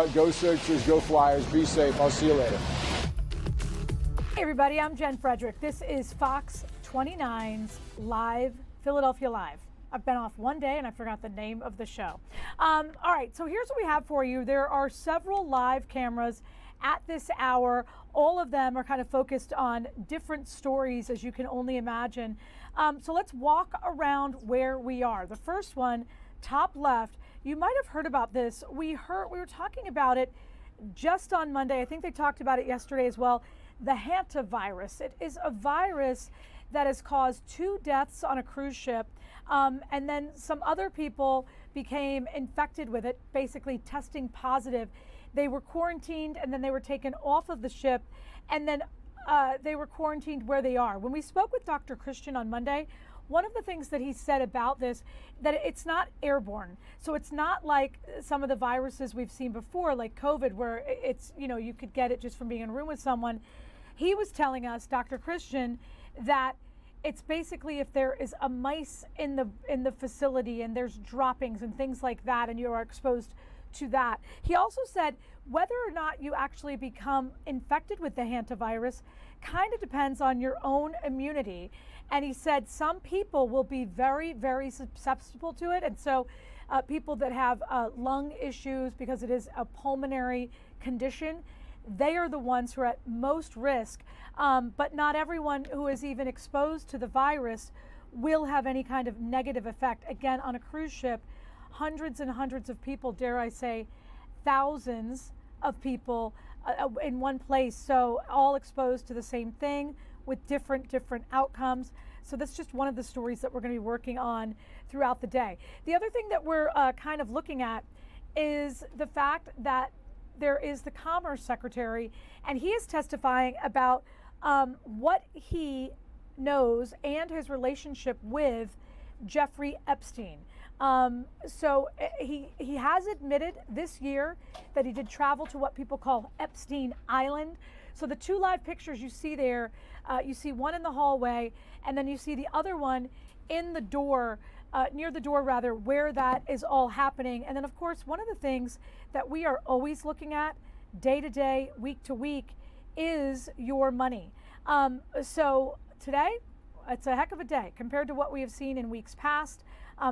Go Sixers, go Flyers, be safe. I'll see you later. Hey everybody, I'm Jen Frederick. This is Fox 29's Live, Philadelphia Live. I've been off one day and I forgot the name of the show. All right, so here's what we have for you. There are several live cameras at this hour. All of them are kind of focused on different stories, as you can only imagine. So let's walk around where we are. The first one, top left, you might have heard about this. We were talking about it just on Monday. I think they talked about it yesterday as well. The hantavirus. It is a virus that has caused 2 deaths on a cruise ship, and then some other people became infected with it, basically testing positive. They were quarantined and then they were taken off of the ship, and then they were quarantined where they are. When we spoke with Dr. Christian on Monday, one of the things that he said about this, that it's not airborne. So it's not like some of the viruses we've seen before, like COVID, where it's, you could get it just from being in a room with someone. He was telling us, Dr. Christian, that it's basically if there is a mice in the facility and there's droppings and things like that, and you are exposed to that. He also said whether or not you actually become infected with the hantavirus kind of depends on your own immunity. And he said some people will be very, very susceptible to it. And so people that have lung issues, because it is a pulmonary condition, they are the ones who are at most risk. But not everyone who is even exposed to the virus will have any kind of negative effect. Again, on a cruise ship, hundreds and hundreds of people, dare I say, thousands of people in one place. So all exposed to the same thing with different outcomes. So that's just one of the stories that we're going to be working on throughout the day. The other thing that we're kind of looking at is the fact that there is the Commerce Secretary, and he is testifying about what he knows and his relationship with Jeffrey Epstein. So he has admitted this year that he did travel to what people call Epstein Island. So the 2 live pictures you see there, you see one in the hallway, and then you see the other one in the door, near the door rather, where that is all happening. And then of course, one of the things that we are always looking at day to day, week to week, is your money. So today, it's a heck of a day compared to what we have seen in weeks past.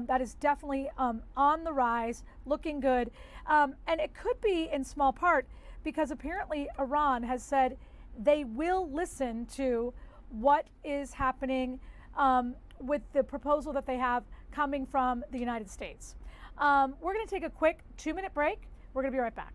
That is definitely on the rise, looking good. And it could be in small part because apparently Iran has said they will listen to what is happening with the proposal that they have coming from the United States. We're going to take a quick 2-minute break. We're going to be right back.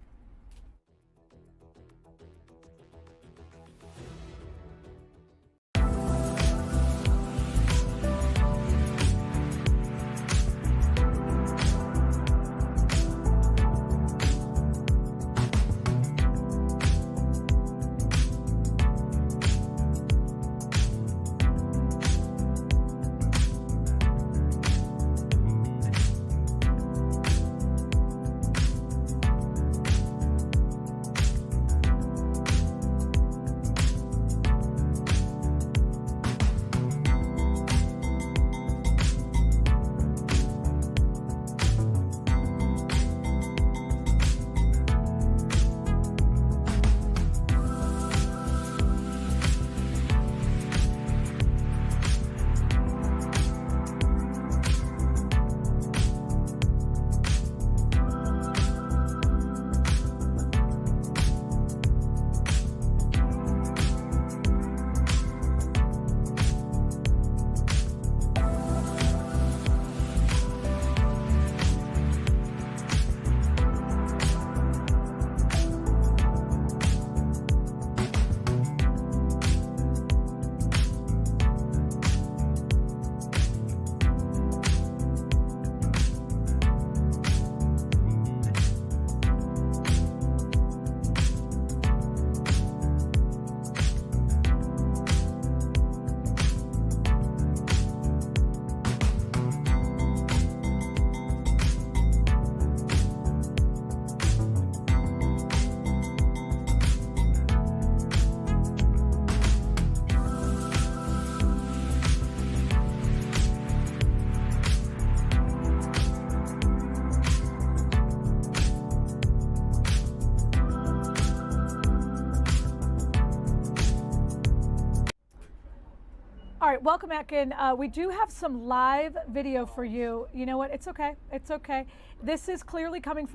right, welcome back in. We do have some live video for you. You know what? It's okay. It's okay. This is clearly coming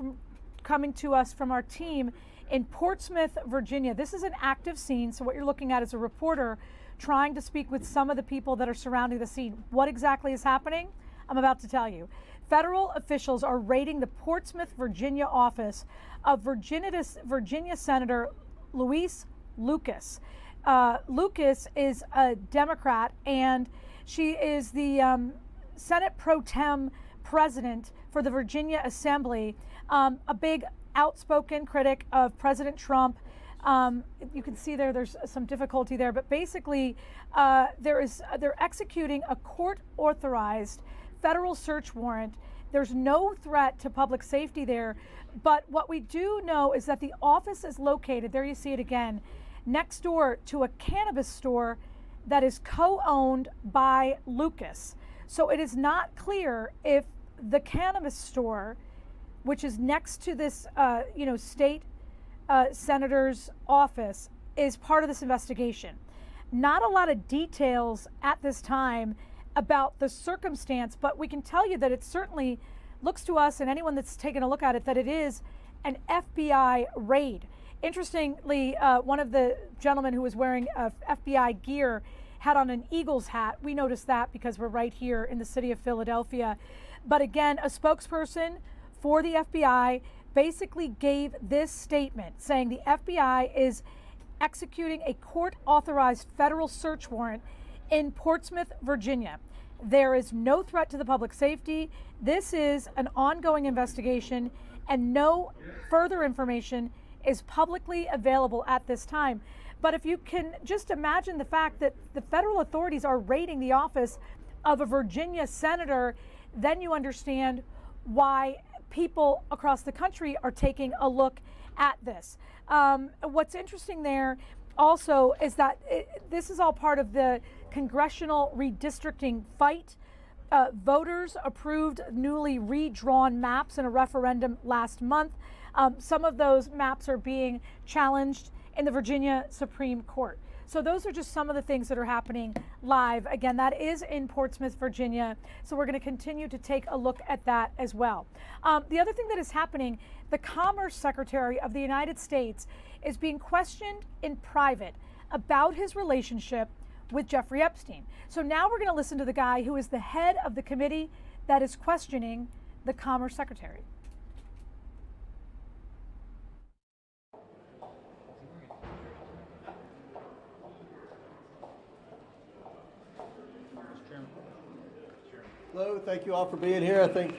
to us from our team in Portsmouth, Virginia. This is an active scene. So what you're looking at is a reporter trying to speak with some of the people that are surrounding the scene. What exactly is happening? I'm about to tell you. Federal officials are raiding the Portsmouth, Virginia office of Virginia Senator Louise Lucas. Lucas is a Democrat, and she is the Senate pro tem president for the Virginia Assembly, a big outspoken critic of President Trump. You can see there's some difficulty there, but basically they're executing a court-authorized federal search warrant. There's no threat to public safety there, but what we do know is that the office is located, there you see it again, next door to a cannabis store that is co-owned by Lucas. So it is not clear if the cannabis store, which is next to this state senator's office, is part of this investigation. Not a lot of details at this time about the circumstance, but we can tell you that it certainly looks to us and anyone that's taken a look at it that it is an FBI raid. Interestingly, one of the gentlemen who was wearing FBI gear had on an Eagles hat. We noticed that because we're right here in the city of Philadelphia. But again, a spokesperson for the FBI basically gave this statement saying the FBI is executing a court-authorized federal search warrant in Portsmouth, Virginia. There is no threat to the public safety. This is an ongoing investigation, and no further information is publicly available at this time. But if you can just imagine the fact that the federal authorities are raiding the office of a Virginia senator, then you understand why people across the country are taking a look at this. What's interesting there also is that this is all part of the congressional redistricting fight. Voters approved newly redrawn maps in a referendum last month. Some of those maps are being challenged in the Virginia Supreme Court. So those are just some of the things that are happening live. Again, that is in Portsmouth, Virginia. So we're going to continue to take a look at that as well. The other thing that is happening, the Commerce Secretary of the United States is being questioned in private about his relationship with Jeffrey Epstein. So now we're going to listen to the guy who is the head of the committee that is questioning the Commerce Secretary. Hello, thank you all for being here. I think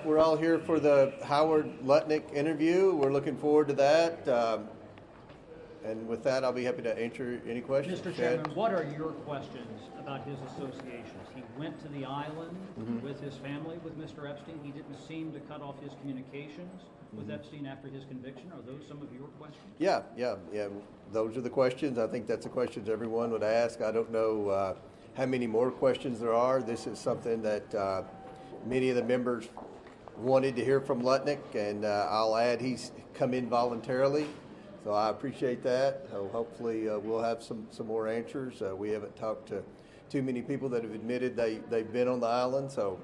we're all here for the Howard Lutnick interview. We're looking forward to that. And with that, I'll be happy to answer any questions. Mr. Chairman, what are your questions about his associations? He went to the island with his family with Mr. Epstein. He didn't seem to cut off his communications with Epstein after his conviction. Are those some of your questions? Yeah. Those are the questions. I think that's the questions everyone would ask. I don't know how many more questions there are. This is something that many of the members wanted to hear from Lutnick, and I'll add he's come in voluntarily. So I appreciate that. Hopefully we'll have some more answers. We haven't talked to too many people that have admitted they've been on the island. So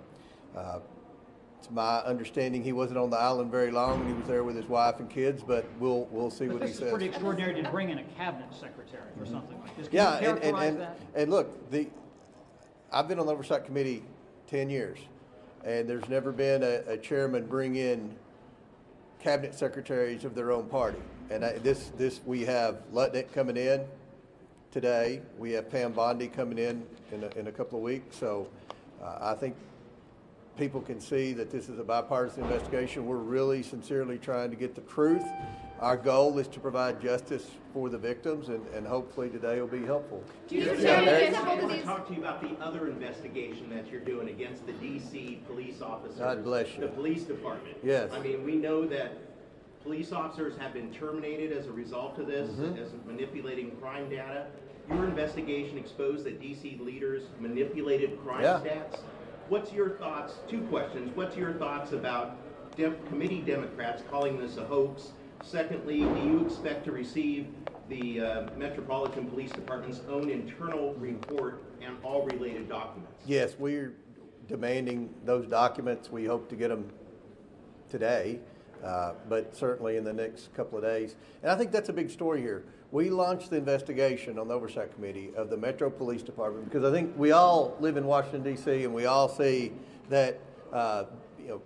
it's my understanding he wasn't on the island very long. He was there with his wife and kids, but we'll see what he says. It's pretty extraordinary to bring in a cabinet secretary or something like this. Can Yeah, you characterize that? and look, I've been on the Oversight Committee 10 years, and there's never been a chairman bring in cabinet secretaries of their own party. And we have Lutnick coming in today. We have Pam Bondi coming in a couple of weeks. So I think people can see that this is a bipartisan investigation. We're really sincerely trying to get the truth. Our goal is to provide justice for the victims, and hopefully today will be helpful. I want to talk to you about the other investigation that you're doing against the D.C. police officers. God bless you. The police department. Yes. I mean, we know that police officers have been terminated as a result of this, as of manipulating crime data. Your investigation exposed that D.C. leaders manipulated crime stats. What's your thoughts? Two questions. What's your thoughts about committee Democrats calling this a hoax? Secondly, do you expect to receive the Metropolitan Police Department's own internal report and all related documents? Yes, we're demanding those documents. We hope to get them today, but certainly in the next couple of days. And I think that's a big story here. We launched the investigation on the Oversight Committee of the Metro Police Department because I think we all live in Washington, D.C., and we all see that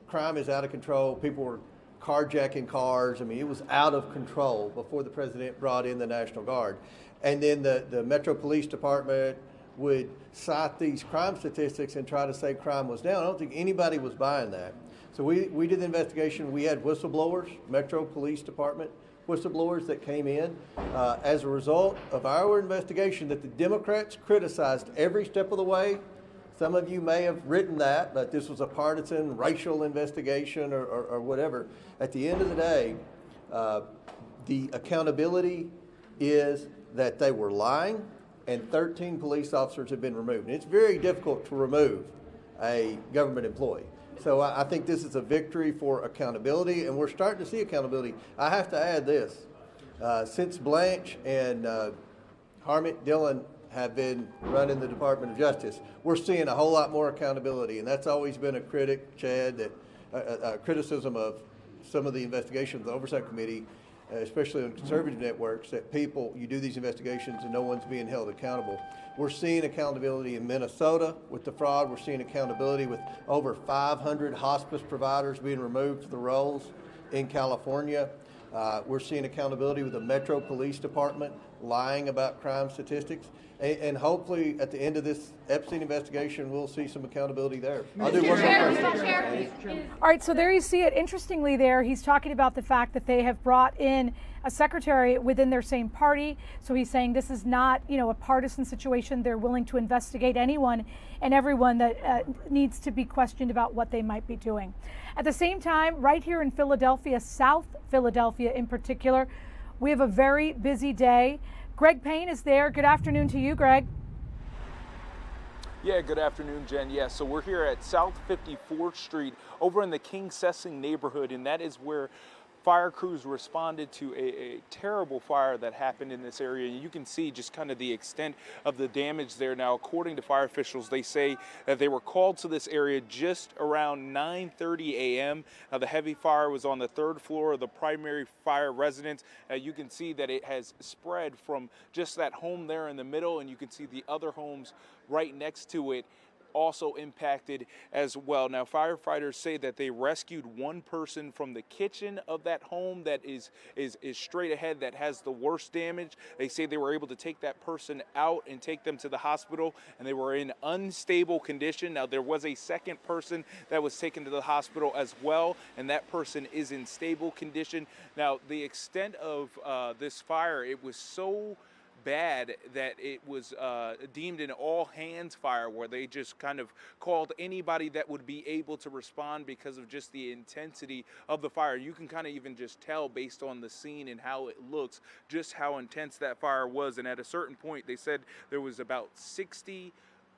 crime is out of control. People were carjacking cars. I mean, it was out of control before the president brought in the National Guard. And then the Metro Police Department would cite these crime statistics and try to say crime was down. I don't think anybody was buying that. So we did the investigation. We had whistleblowers, Metro Police Department whistleblowers that came in as a result of our investigation that the Democrats criticized every step of the way. Some of you may have written that this was a partisan racial investigation or whatever. At the end of the day, the accountability is that they were lying and 13 police officers have been removed. And it's very difficult to remove a government employee. So I think this is a victory for accountability, and we're starting to see accountability. I have to add this. Since Blanche and Harmit Dillon have been running the Department of Justice, we're seeing a whole lot more accountability, and that's always been a critic, Chad, that criticism of some of the investigations of the Oversight Committee, especially on conservative networks, that you do these investigations and no one's being held accountable. We're seeing accountability in Minnesota with the fraud. We're seeing accountability with over 500 hospice providers being removed from the rolls in California. We're seeing accountability with the Metro Police Department lying about crime statistics. And hopefully at the end of this Epstein investigation, we'll see some accountability there. I'll do one more question. All right, so there you see it. Interestingly there, he's talking about the fact that they have brought in a secretary within their same party. So he's saying this is not, a partisan situation. They're willing to investigate anyone and everyone that needs to be questioned about what they might be doing. At the same time, right here in Philadelphia, South Philadelphia in particular, we have a very busy day. Greg Payne is there. Good afternoon to you, Greg. Yeah, good afternoon, Jen. Yeah, so we're here at South 54th Street over in the King Sessing neighborhood, and that is where fire crews responded to a terrible fire that happened in this area. And you can see just kind of the extent of the damage there. Now, according to fire officials, they say that they were called to this area just around 9:30 a.m. Now, the heavy fire was on the 3rd floor of the primary fire residence. You can see that it has spread from just that home there in the middle, and you can see the other homes right next to it also impacted as well. Now, firefighters say that they rescued one person from the kitchen of that home that is straight ahead, that has the worst damage. They say they were able to take that person out and take them to the hospital, and they were in unstable condition. Now, there was a second person that was taken to the hospital as well, and that person is in stable condition. Now, the extent of this fire, it was so bad that it was deemed an all-hands fire, where they just kind of called anybody that would be able to respond because of just the intensity of the fire. You can kind of even just tell based on the scene and how it looks just how intense that fire was. And at a certain point, they said there was about 60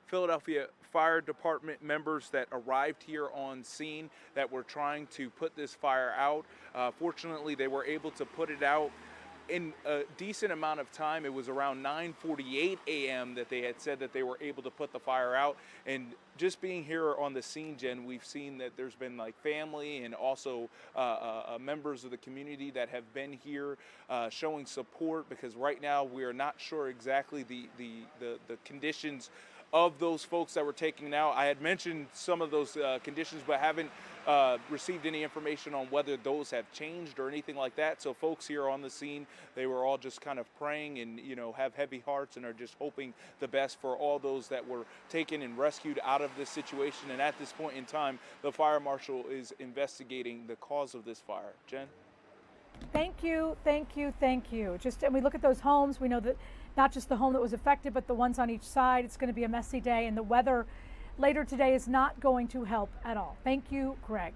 Philadelphia Fire Department members that arrived here on scene that were trying to put this fire out. Fortunately, they were able to put it out in a decent amount of time. It was around 9:48 a.m. that they had said that they were able to put the fire out. And just being here on the scene, Jen, we've seen that there's been like family and also members of the community that have been here showing support, because right now we are not sure exactly the conditions of those folks that were taken out. I had mentioned some of those conditions, but haven't received any information on whether those have changed or anything like that. So folks here on the scene, they were all just kind of praying and, have heavy hearts and are just hoping the best for all those that were taken and rescued out of this situation. And at this point in time, the fire marshal is investigating the cause of this fire. Jen? Thank you, thank you, thank you. And we look at those homes, we know that not just the home that was affected, but the ones on each side. It's going to be a messy day, and the weather later today is not going to help at all. Thank you, Greg.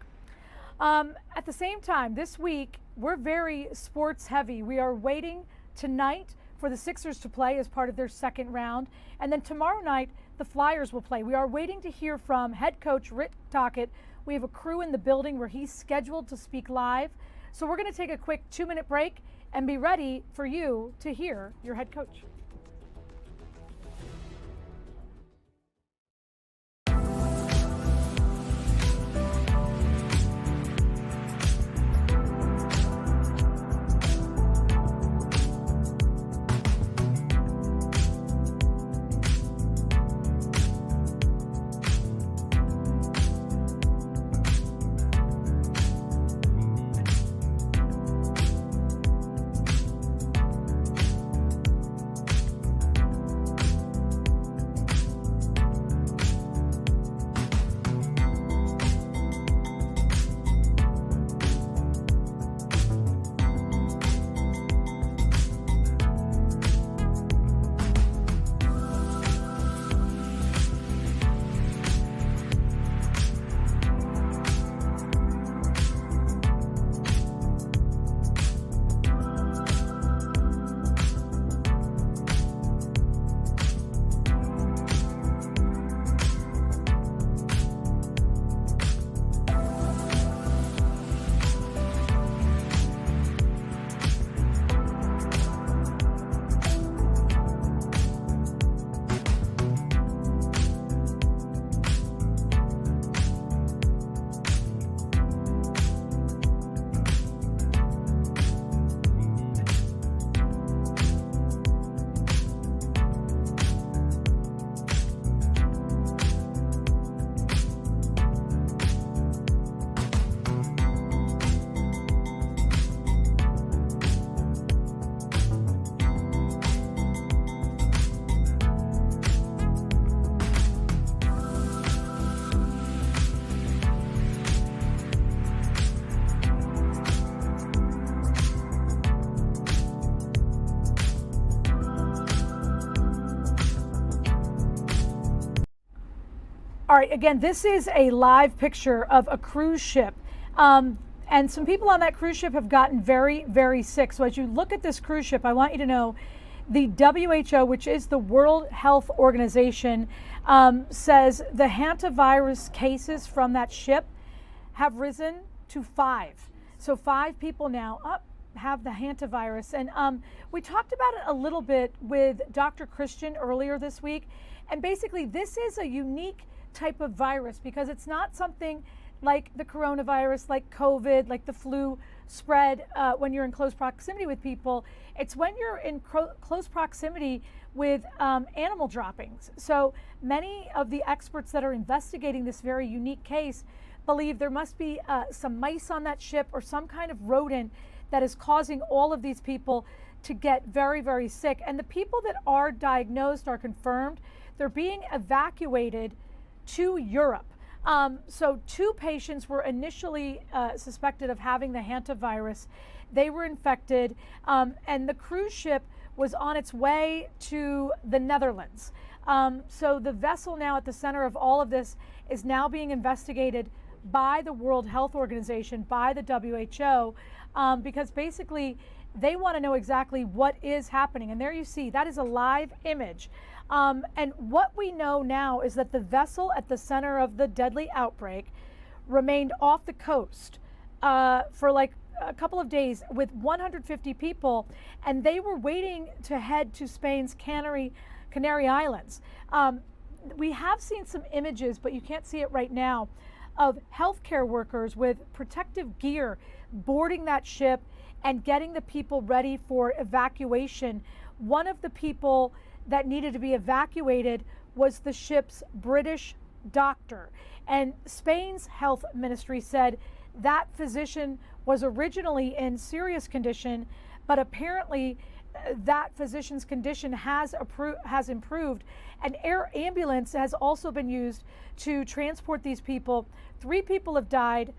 At the same time, this week, we're very sports heavy. We are waiting tonight for the Sixers to play as part of their second round. And then tomorrow night, the Flyers will play. We are waiting to hear from head coach Rick Tocchet. We have a crew in the building where he's scheduled to speak live So we're going to take a quick 2-minute break and be ready for you to hear your head coach. All right, again, this is a live picture of a cruise ship. And some people on that cruise ship have gotten very, very sick. So as you look at this cruise ship, I want you to know the WHO, which is the World Health Organization, says the hantavirus cases from that ship have risen to 5. So 5 people now have the hantavirus. And we talked about it a little bit with Dr. Christian earlier this week. And basically, this is a unique type of virus because it's not something like the coronavirus, like COVID, like the flu spread when you're in close proximity with people. It's when you're in close proximity with animal droppings. So many of the experts that are investigating this very unique case believe there must be some mice on that ship or some kind of rodent that is causing all of these people to get very, very sick. And the people that are diagnosed are confirmed. They're being evacuated to Europe. So 2 patients were initially suspected of having the hantavirus. They were infected, and the cruise ship was on its way to the Netherlands. So the vessel now at the center of all of this is now being investigated by the World Health Organization, by the WHO, because basically they want to know exactly what is happening. And there you see, that is a live image. And what we know now is that the vessel at the center of the deadly outbreak remained off the coast for like a couple of days with 150 people, and they were waiting to head to Spain's Canary Islands. We have seen some images, but you can't see it right now, of healthcare workers with protective gear boarding that ship and getting the people ready for evacuation. One of the people that needed to be evacuated was the ship's British doctor. And Spain's health ministry said that physician was originally in serious condition, but apparently that physician's condition has improved. An air ambulance has also been used to transport these people. 3 people have died.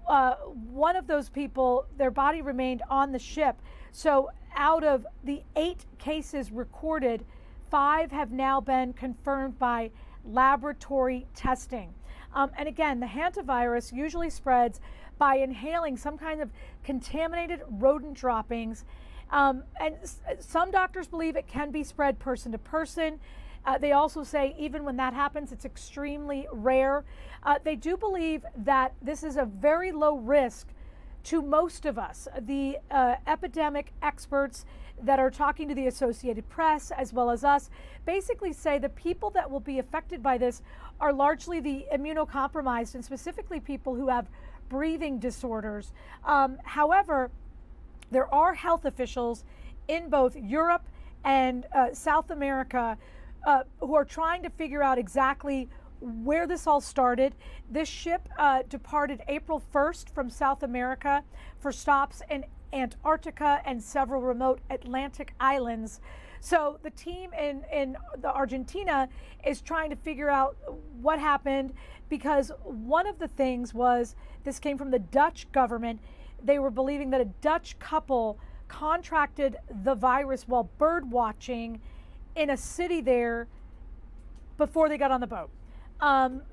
One of those people, their body remained on the ship. So out of the 8 cases recorded, 5 have now been confirmed by laboratory testing. And again, the hantavirus usually spreads by inhaling some kind of contaminated rodent droppings. And some doctors believe it can be spread person to person. They also say even when that happens, it's extremely rare. They do believe that this is a very low risk to most of us, the epidemic experts that are talking to the Associated Press as well as us, basically say the people that will be affected by this are largely the immunocompromised, and specifically people who have breathing disorders. However, there are health officials in both Europe and South America who are trying to figure out exactly where this all started. This ship departed April 1st from South America for stops in Antarctica and several remote Atlantic islands. So the team in the Argentina is trying to figure out what happened, because one of the things was, this came from the Dutch government. They were believing that a Dutch couple contracted the virus while bird watching in a city there before they got on the boat.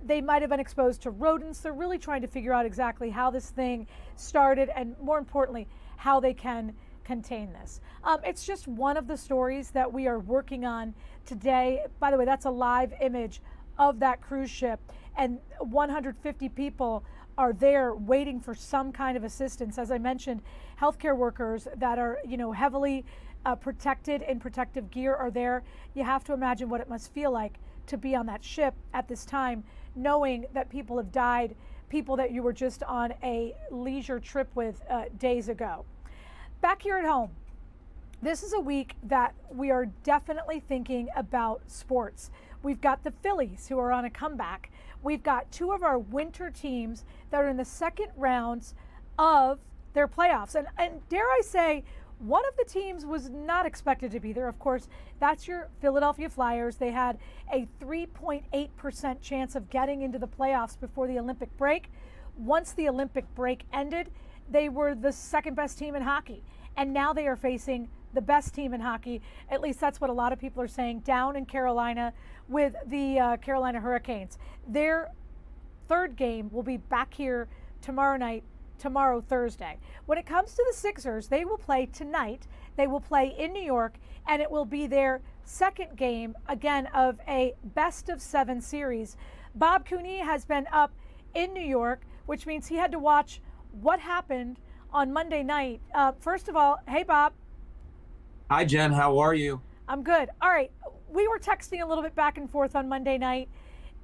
They might have been exposed to rodents. They're really trying to figure out exactly how this thing started, and more importantly, how they can contain this. It's just one of the stories that we are working on today. By the way, that's a live image of that cruise ship, and 150 people are there waiting for some kind of assistance. As I mentioned, healthcare workers that are, heavily protected in protective gear are there. You have to imagine what it must feel like to be on that ship at this time, knowing that people have died, people that you were just on a leisure trip with days ago. Back here at home, this is a week that we are definitely thinking about sports. We've got the Phillies, who are on a comeback. We've got two of our winter teams that are in the second rounds of their playoffs. And dare I say, one of the teams was not expected to be there. Of course, that's your Philadelphia Flyers. They had a 3.8% chance of getting into the playoffs before the Olympic break. Once the Olympic break ended, they were the second best team in hockey. And now they are facing the best team in hockey. At least that's what a lot of people are saying, down in Carolina with the Carolina Hurricanes. Their third game will be back here tomorrow, Thursday. When it comes to the Sixers, they will play tonight. They will play in New York, and it will be their second game, again, of a best-of-7 series. Bob Cooney has been up in New York, which means he had to watch what happened on Monday night. First of all, hey, Bob. Hi, Jen. How are you? I'm good. All right. We were texting a little bit back and forth on Monday night.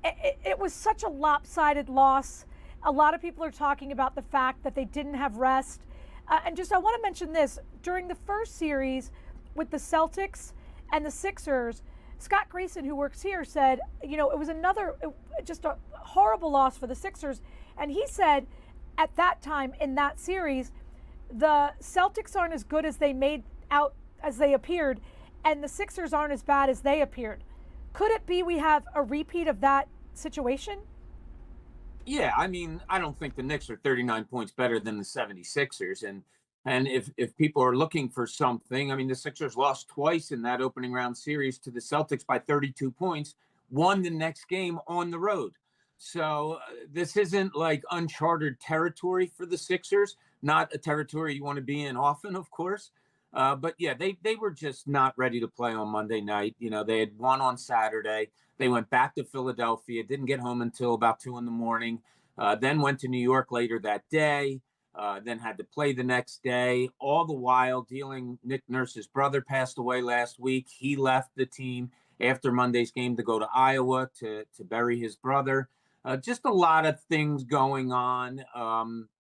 It was such a lopsided loss. A lot of people are talking about the fact that they didn't have rest. I want to mention this. During the first series with the Celtics and the Sixers, Scott Grayson, who works here, said, it was just a horrible loss for the Sixers. And he said at that time in that series, the Celtics aren't as good as they made out as they appeared, and the Sixers aren't as bad as they appeared. Could it be we have a repeat of that situation? Yeah, I mean, I don't think the Knicks are 39 points better than the 76ers. And if people are looking for something, I mean, the Sixers lost twice in that opening round series to the Celtics by 32 points, won the next game on the road. So this isn't like uncharted territory for the Sixers, not a territory you want to be in often, of course. But yeah, they were just not ready to play on Monday night. They had won on Saturday. They went back to Philadelphia, didn't get home until about 2 a.m, then went to New York later that day, then had to play the next day, all the while Nick Nurse's brother passed away last week. He left the team after Monday's game to go to Iowa to bury his brother. Just a lot of things going on,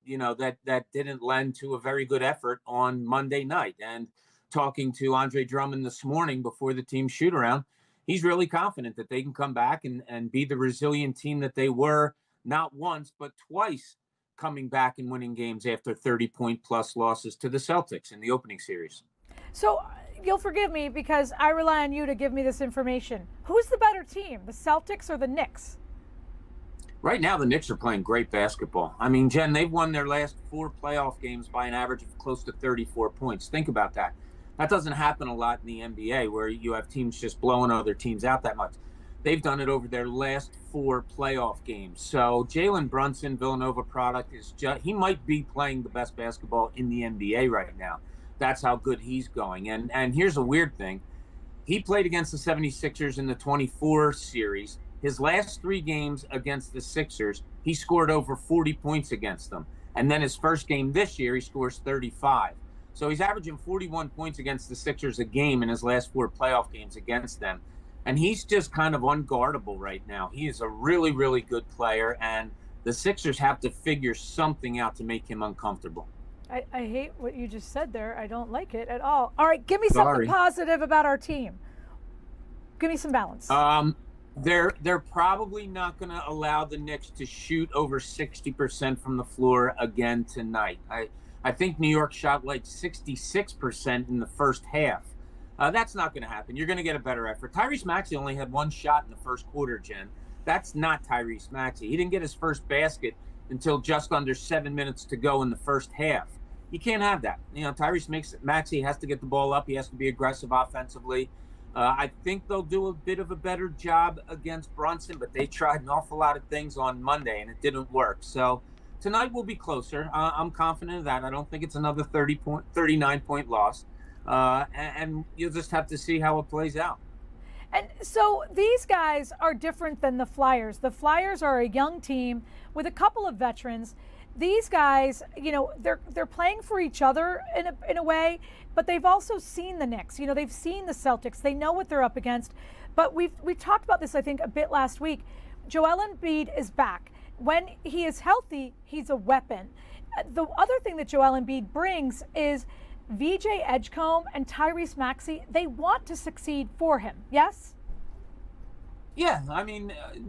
that didn't lend to a very good effort on Monday night. And talking to Andre Drummond this morning before the team shoot around, he's really confident that they can come back and be the resilient team that they were, not once, but twice coming back and winning games after 30-point plus losses to the Celtics in the opening series. So you'll forgive me because I rely on you to give me this information. Who's the better team, the Celtics or the Knicks? Right now, the Knicks are playing great basketball. I mean, Jen, they've won their last 4 playoff games by an average of close to 34 points. Think about that. That doesn't happen a lot in the NBA, where you have teams just blowing other teams out that much. They've done it over their last 4 playoff games. So Jalen Brunson, Villanova product, he might be playing the best basketball in the NBA right now. That's how good he's going. And here's a weird thing. He played against the 76ers in the 24 series. His last 3 games against the Sixers, he scored over 40 points against them. And then his first game this year, he scores 35. So he's averaging 41 points against the Sixers a game in his last 4 playoff games against them. And he's just kind of unguardable right now. He is a really, really good player, and the Sixers have to figure something out to make him uncomfortable. I hate what you just said there. I don't like it at all. All right, give me something positive about our team. Give me some balance. They're probably not going to allow the Knicks to shoot over 60% from the floor again tonight. I think New York shot like 66% in the first half. That's not going to happen. You're going to get a better effort. Tyrese Maxey only had 1 shot in the first quarter, Jen. That's not Tyrese Maxey. He didn't get his first basket until just under 7 minutes to go in the first half. You can't have that. Tyrese Maxey has to get the ball up. He has to be aggressive offensively. I think they'll do a bit of a better job against Brunson, but they tried an awful lot of things on Monday, and it didn't work. So tonight will be closer. I'm confident of that. I don't think it's another 39-point loss. And you'll just have to see how it plays out. And so these guys are different than the Flyers. The Flyers are a young team with a couple of veterans. These guys, they're playing for each other in a way, but they've also seen the Knicks. They've seen the Celtics. They know what they're up against. But we talked about this, I think, a bit last week. Joel Embiid is back. When he is healthy, he's a weapon. The other thing that Joel Embiid brings is VJ Edgecombe and Tyrese Maxey. They want to succeed for him. Yes? Yeah,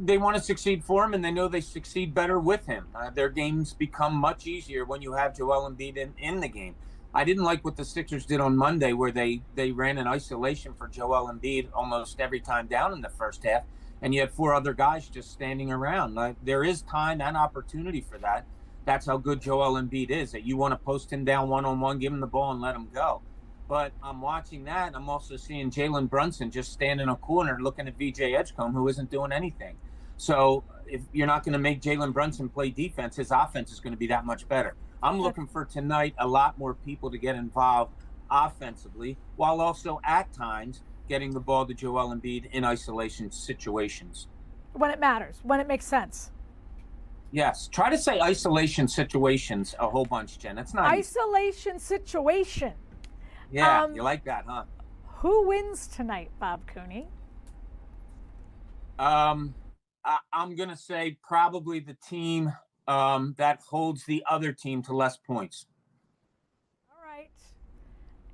they want to succeed for him, and they know they succeed better with him. Their games become much easier when you have Joel Embiid in the game. I didn't like what the Sixers did on Monday, where they ran an isolation for Joel Embiid almost every time down in the first half, and you had 4 other guys just standing around. There is time and opportunity for that. That's how good Joel Embiid is, that you want to post him down one-on-one, give him the ball, and let him go. But I'm watching that, and I'm also seeing Jalen Brunson just stand in a corner looking at VJ Edgecombe, who isn't doing anything. So if you're not going to make Jalen Brunson play defense, his offense is going to be that much better. I'm looking for tonight a lot more people to get involved offensively, while also at times getting the ball to Joel Embiid in isolation situations. When it matters, when it makes sense. Yes. Try to say isolation situations a whole bunch, Jen. That's not isolation situation. Yeah, you like that, huh? Who wins tonight, Bob Cooney? I'm going to say probably the team that holds the other team to less points. All right.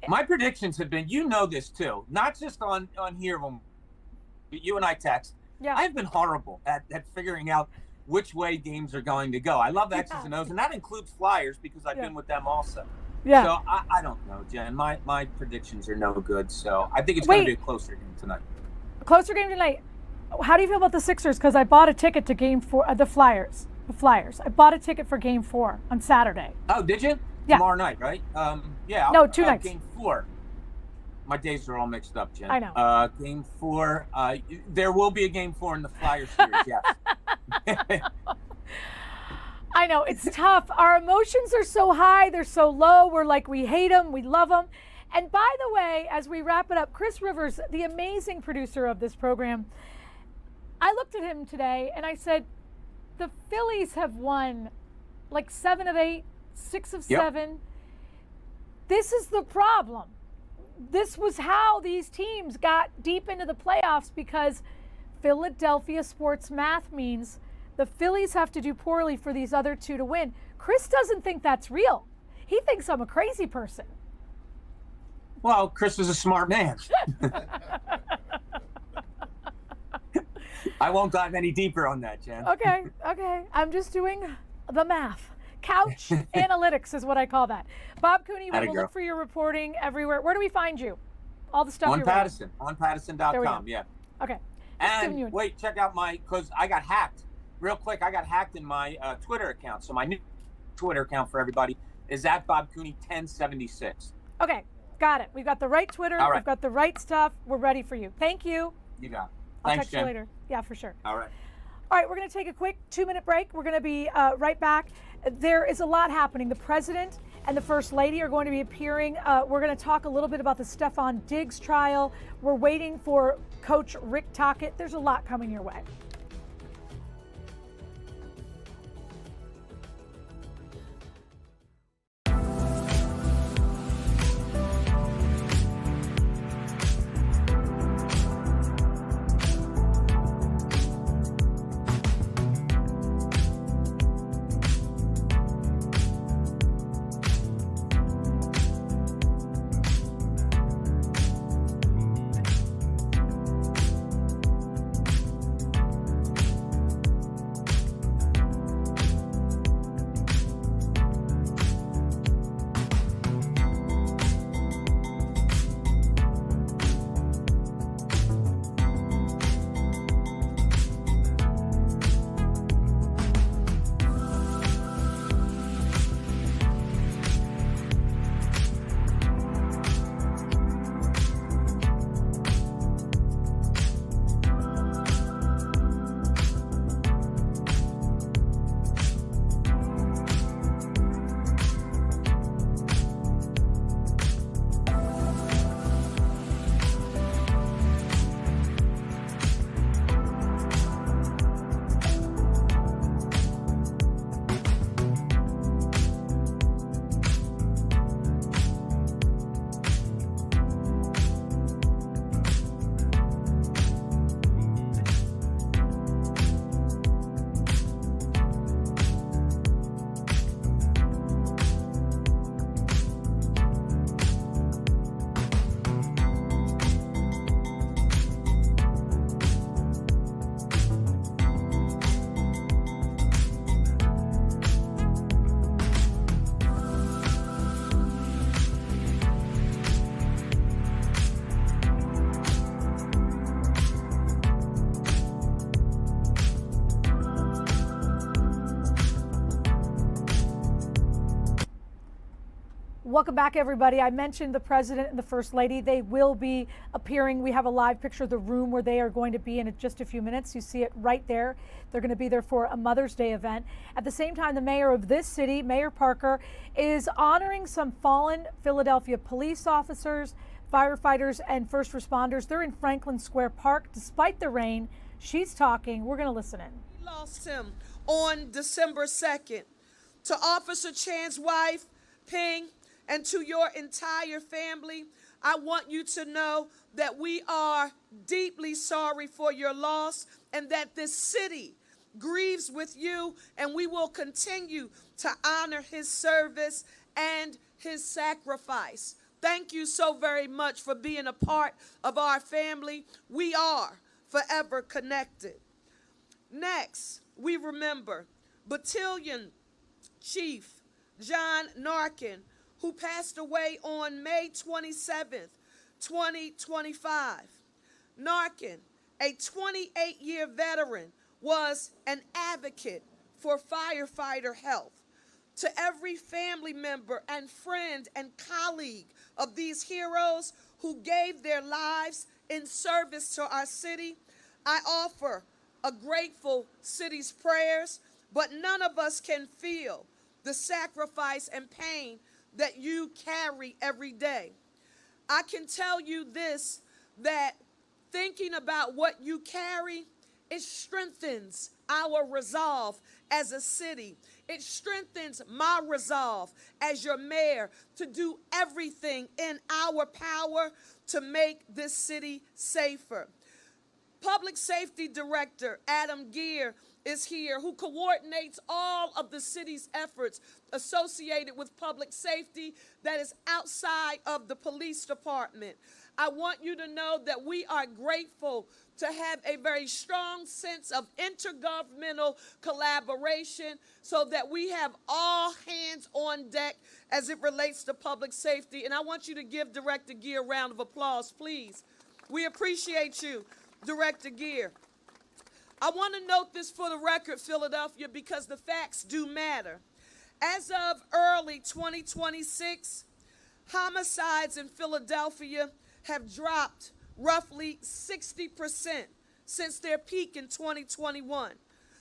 My predictions have been, this too, not just on here when you and I text. Yeah. I've been horrible at figuring out which way games are going to go. I love X's and O's, and that includes Flyers because I've been with them also. Yeah. So I don't know, Jen. My predictions are no good. So I think it's going to be a closer game tonight. Closer game tonight. How do you feel about the Sixers? Because I bought a ticket to Game 4. The Flyers. I bought a ticket for Game 4 on Saturday. Oh, did you? Yeah. Tomorrow night, right? Yeah. No, 2 nights. Game 4. My days are all mixed up, Jen. I know. Game 4. There will be a Game 4 in the Flyers series. Yes. I know, it's tough. Our emotions are so high, they're so low. We're like, we hate them, we love them. And by the way, as we wrap it up, Chris Rivers, the amazing producer of this program, I looked at him today and I said, the Phillies have won like 7 of 8, 6 of 7. This is the problem. This was how these teams got deep into the playoffs, because Philadelphia sports math means the Phillies have to do poorly for these other 2 to win. Chris doesn't think that's real. He thinks I'm a crazy person. Well, Chris is a smart man. I won't dive any deeper on that, Jen. Okay. I'm just doing the math. Couch analytics is what I call that. Bob Cooney, we will look for your reporting everywhere. Where do we find you? All the stuff on you're Pattison, on Pattison.com, yeah. Okay. And wait, check out because I got hacked. Real quick, I got hacked in my Twitter account. So my new Twitter account for everybody is at Bob Cooney 1076. Okay, got it. We've got the right Twitter. All right. We've got the right stuff. We're ready for you. Thank you. You got it. I'll Thanks, text Jen. you later. Yeah, for sure. All right. All right, we're going to take a quick 2-minute break. We're going to be right back. There is a lot happening. The president and the first lady are going to be appearing. We're going to talk a little bit about the Stefon Diggs trial. We're waiting for Coach Rick Tocchet. There's a lot coming your way. Welcome back, everybody. I mentioned the president and the first lady. They will be appearing. We have a live picture of the room where they are going to be in just a few minutes. You see it right there. They're going to be there for a Mother's Day event. At the same time, the mayor of this city, Mayor Parker, is honoring some fallen Philadelphia police officers, firefighters, and first responders. They're in Franklin Square Park. Despite the rain, she's talking. We're going to listen in. We lost him on December 2nd. To Officer Chan's wife, Ping, and to your entire family, I want you to know that we are deeply sorry for your loss and that this city grieves with you, and we will continue to honor his service and his sacrifice. Thank you so very much for being a part of our family. We are forever connected. Next, we remember Battalion Chief John Narkin, who passed away on May 27th, 2025. Narkin, a 28-year veteran, was an advocate for firefighter health. To every family member and friend and colleague of these heroes who gave their lives in service to our city, I offer a grateful city's prayers, but none of us can feel the sacrifice and pain that you carry every day. I can tell you this, that thinking about what you carry, it strengthens our resolve as a city. It strengthens my resolve as your mayor to do everything in our power to make this city safer. Public Safety Director Adam Geer is here, who coordinates all of the city's efforts associated with public safety that is outside of the police department. I want you to know that we are grateful to have a very strong sense of intergovernmental collaboration so that we have all hands on deck as it relates to public safety. And I want you to give Director Geer a round of applause, please. We appreciate you, Director Geer. I want to note this for the record, Philadelphia, because the facts do matter. As of early 2026, homicides in Philadelphia have dropped roughly 60% since their peak in 2021.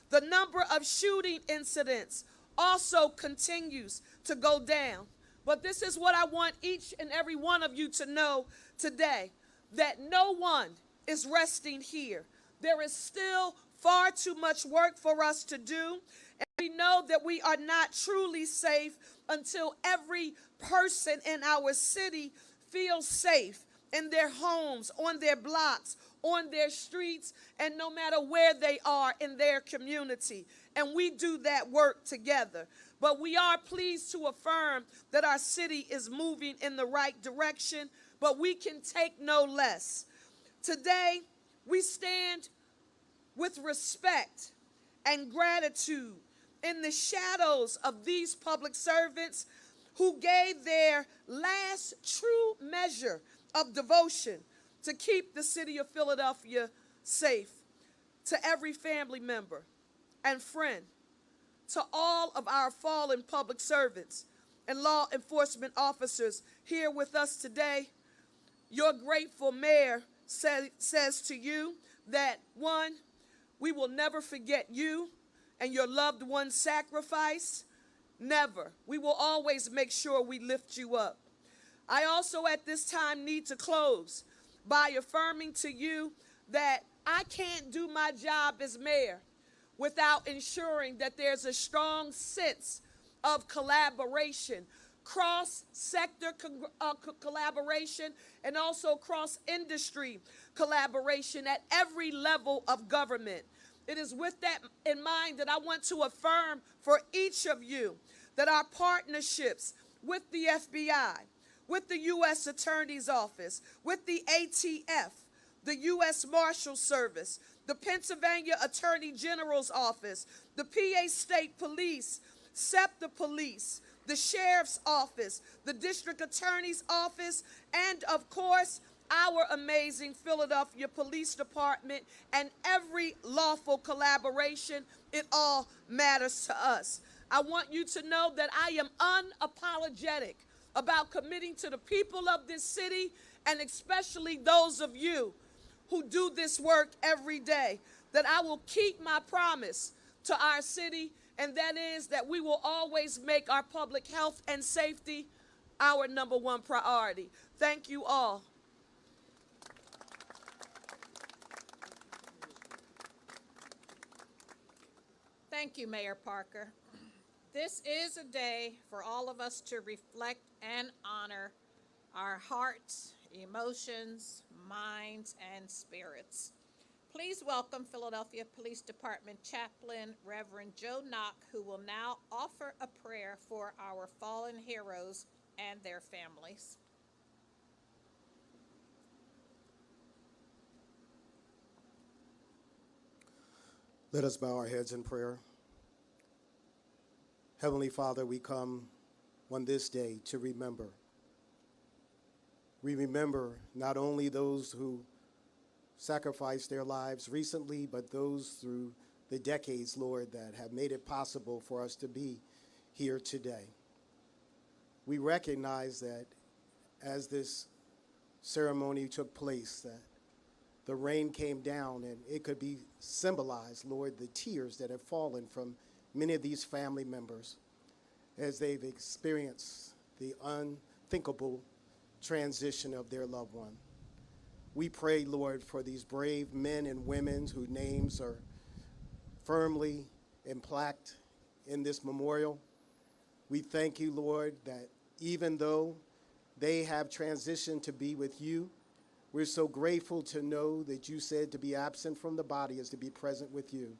The number of shooting incidents also continues to go down. But this is what I want each and every one of you to know today, that no one is resting here. There is still far too much work for us to do, and we know that we are not truly safe until every person in our city feels safe in their homes, on their blocks, on their streets, and no matter where they are in their community. And we do that work together. But we are pleased to affirm that our city is moving in the right direction, but we can take no less. Today, we stand with respect and gratitude in the shadows of these public servants who gave their last true measure of devotion to keep the city of Philadelphia safe. To every family member and friend, to all of our fallen public servants and law enforcement officers here with us today, your grateful mayor says to you that, one, we will never forget you and your loved one's sacrifice. Never. We will always make sure we lift you up. I also at this time need to close by affirming to you that I can't do my job as mayor without ensuring that there's a strong sense of collaboration, cross-sector collaboration, and also cross-industry collaboration at every level of government. It is with that in mind that I want to affirm for each of you that our partnerships with the FBI, with the U.S. Attorney's Office, with the ATF, the U.S. Marshal Service, the Pennsylvania Attorney General's Office, the PA State Police, SEPTA Police, the Sheriff's Office, the District Attorney's Office, and of course, our amazing Philadelphia Police Department, and every lawful collaboration, it all matters to us. I want you to know that I am unapologetic about committing to the people of this city, and especially those of you who do this work every day, that I will keep my promise to our city, and that is that we will always make our public health and safety our #1 priority. Thank you all. Thank you, Mayor Parker. This is a day for all of us to reflect and honor our hearts, emotions, minds, and spirits. Please welcome Philadelphia Police Department Chaplain Reverend Joe Knock, who will now offer a prayer for our fallen heroes and their families. Let us bow our heads in prayer. Heavenly Father, we come on this day to remember. We remember not only those who sacrificed their lives recently, but those through the decades, Lord, that have made it possible for us to be here today. We recognize that as this ceremony took place, that the rain came down, and it could be symbolized, Lord, the tears that have fallen from many of these family members as they've experienced the unthinkable transition of their loved one. We pray, Lord, for these brave men and women whose names are firmly emplaqued in this memorial. We thank you, Lord, that even though they have transitioned to be with you, we're so grateful to know that you said to be absent from the body is to be present with you.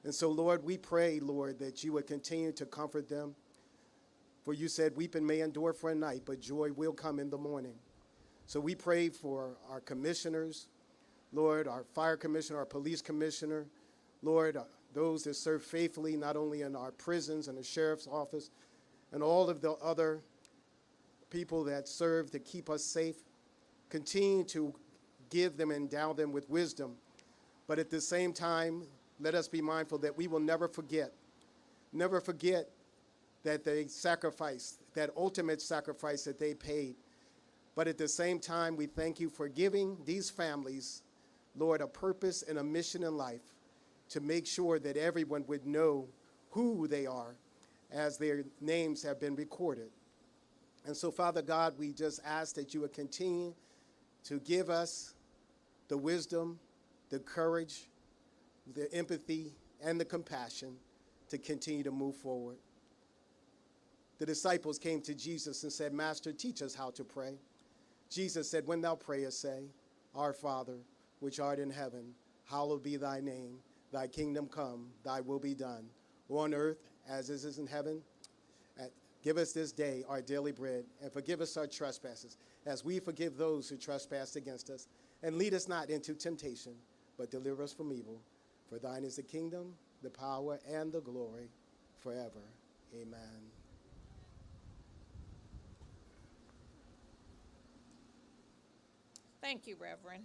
And so, Lord, we pray, Lord, that you would continue to comfort them. For you said, weeping may endure for a night, but joy will come in the morning. So we pray for our commissioners, Lord, our fire commissioner, our police commissioner, Lord, those that serve faithfully, not only in our prisons and the sheriff's office, and all of the other people that serve to keep us safe. Continue to give them, endow them with wisdom. But at the same time, let us be mindful that we will never forget that they sacrificed, that ultimate sacrifice that they paid. But at the same time, we thank you for giving these families, Lord, a purpose and a mission in life to make sure that everyone would know who they are as their names have been recorded. And so, Father God, we just ask that you would continue to give us the wisdom, the courage, the empathy, and the compassion to continue to move forward. The disciples came to Jesus and said, Master, teach us how to pray. Jesus said, when thou prayest, say, Our Father, which art in heaven, hallowed be thy name. Thy kingdom come, thy will be done, on earth as it is in heaven. Give us this day our daily bread, and forgive us our trespasses, as we forgive those who trespass against us. And lead us not into temptation, but deliver us from evil. For thine is the kingdom, the power, and the glory forever. Amen. Thank you, Reverend.